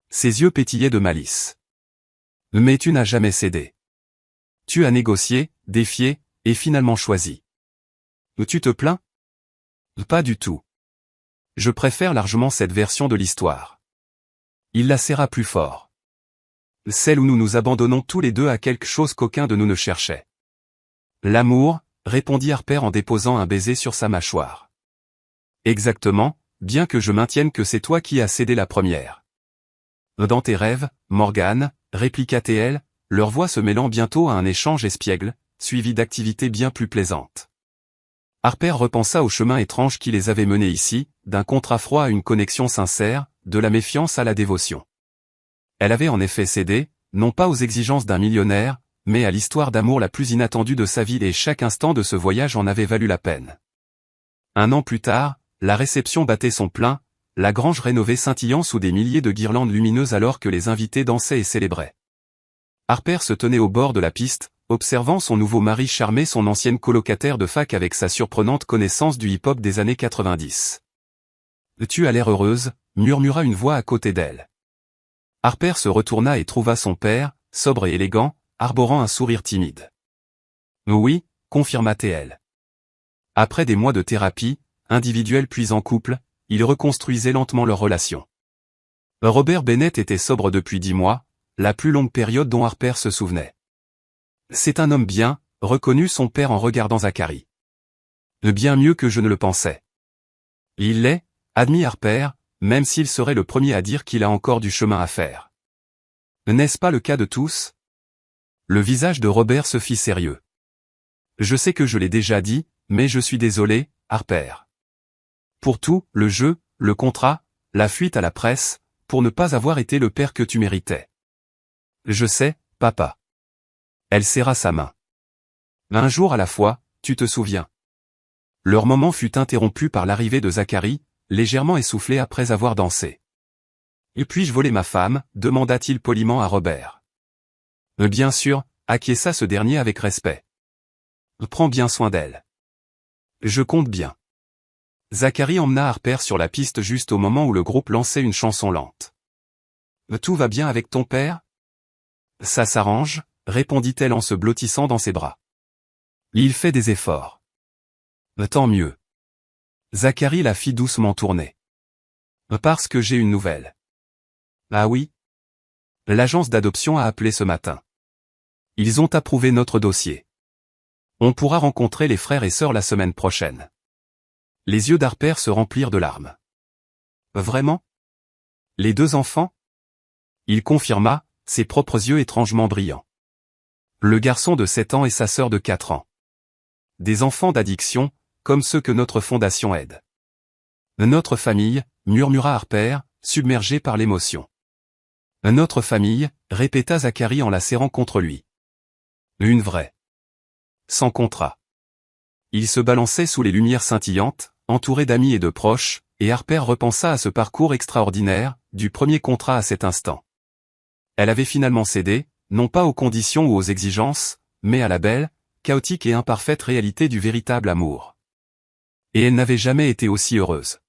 Ses yeux pétillaient de malice. Mais tu n'as jamais cédé. Tu as négocié, défié, et finalement choisi. Tu te plains? Pas du tout. Je préfère largement cette version de l'histoire. Il la serra plus fort. Celle où nous nous abandonnons tous les deux à quelque chose qu'aucun de nous ne cherchait. L'amour, répondit Harper en déposant un baiser sur sa mâchoire. Exactement, bien que je maintienne que c'est toi qui as cédé la première. Dans tes rêves, Morgane, répliqua T.L., leur voix se mêlant bientôt à un échange espiègle, suivi d'activités bien plus plaisantes. Harper repensa au chemin étrange qui les avait menés ici, d'un contrat froid à une connexion sincère, de la méfiance à la dévotion. Elle avait en effet cédé, non pas aux exigences d'un millionnaire, mais à l'histoire d'amour la plus inattendue de sa vie et chaque instant de ce voyage en avait valu la peine. Un an plus tard, la réception battait son plein, la grange rénovée scintillant sous des milliers de guirlandes lumineuses alors que les invités dansaient et célébraient. Harper se tenait au bord de la piste, observant son nouveau mari charmer son ancienne colocataire de fac avec sa surprenante connaissance du hip-hop des années 90. « Tu as l'air heureuse », murmura une voix à côté d'elle. Harper se retourna et trouva son père, sobre et élégant, arborant un sourire timide. « Oui », confirma T.L. Après des mois de thérapie, individuelle puis en couple, ils reconstruisaient lentement leur relation. Robert Bennett était sobre depuis 10 mois, la plus longue période dont Harper se souvenait. C'est un homme bien, reconnut son père en regardant Zachary. Bien mieux que je ne le pensais. Il l'est, admit Harper, même s'il serait le premier à dire qu'il a encore du chemin à faire. N'est-ce pas le cas de tous? Le visage de Robert se fit sérieux. Je sais que je l'ai déjà dit, mais je suis désolé, Harper. Pour tout, le jeu, le contrat, la fuite à la presse, pour ne pas avoir été le père que tu méritais. Je sais, papa. Elle serra sa main. Un jour à la fois, tu te souviens. Leur moment fut interrompu par l'arrivée de Zachary, légèrement essoufflé après avoir dansé. Et puis-je voler ma femme, demanda-t-il poliment à Robert. Bien sûr, acquiesça ce dernier avec respect. Prends bien soin d'elle. Je compte bien. Zachary emmena Harper sur la piste juste au moment où le groupe lançait une chanson lente. Tout va bien avec ton père? Ça s'arrange, répondit-elle en se blottissant dans ses bras. Il fait des efforts. Tant mieux. Zachary la fit doucement tourner. Parce que j'ai une nouvelle. Ah oui? L'agence d'adoption a appelé ce matin. Ils ont approuvé notre dossier. On pourra rencontrer les frères et sœurs la semaine prochaine. Les yeux d'Harper se remplirent de larmes. Vraiment? Les 2 enfants? Il confirma, ses propres yeux étrangement brillants. Le garçon de 7 ans et sa sœur de 4 ans. Des enfants d'addiction, comme ceux que notre fondation aide. Notre famille, murmura Harper, submergé par l'émotion. Notre famille, répéta Zachary en la serrant contre lui. Une vraie. Sans contrat. Il se balançait sous les lumières scintillantes, entouré d'amis et de proches, et Harper repensa à ce parcours extraordinaire, du premier contrat à cet instant. Elle avait finalement cédé, non pas aux conditions ou aux exigences, mais à la belle, chaotique et imparfaite réalité du véritable amour. Et elle n'avait jamais été aussi heureuse.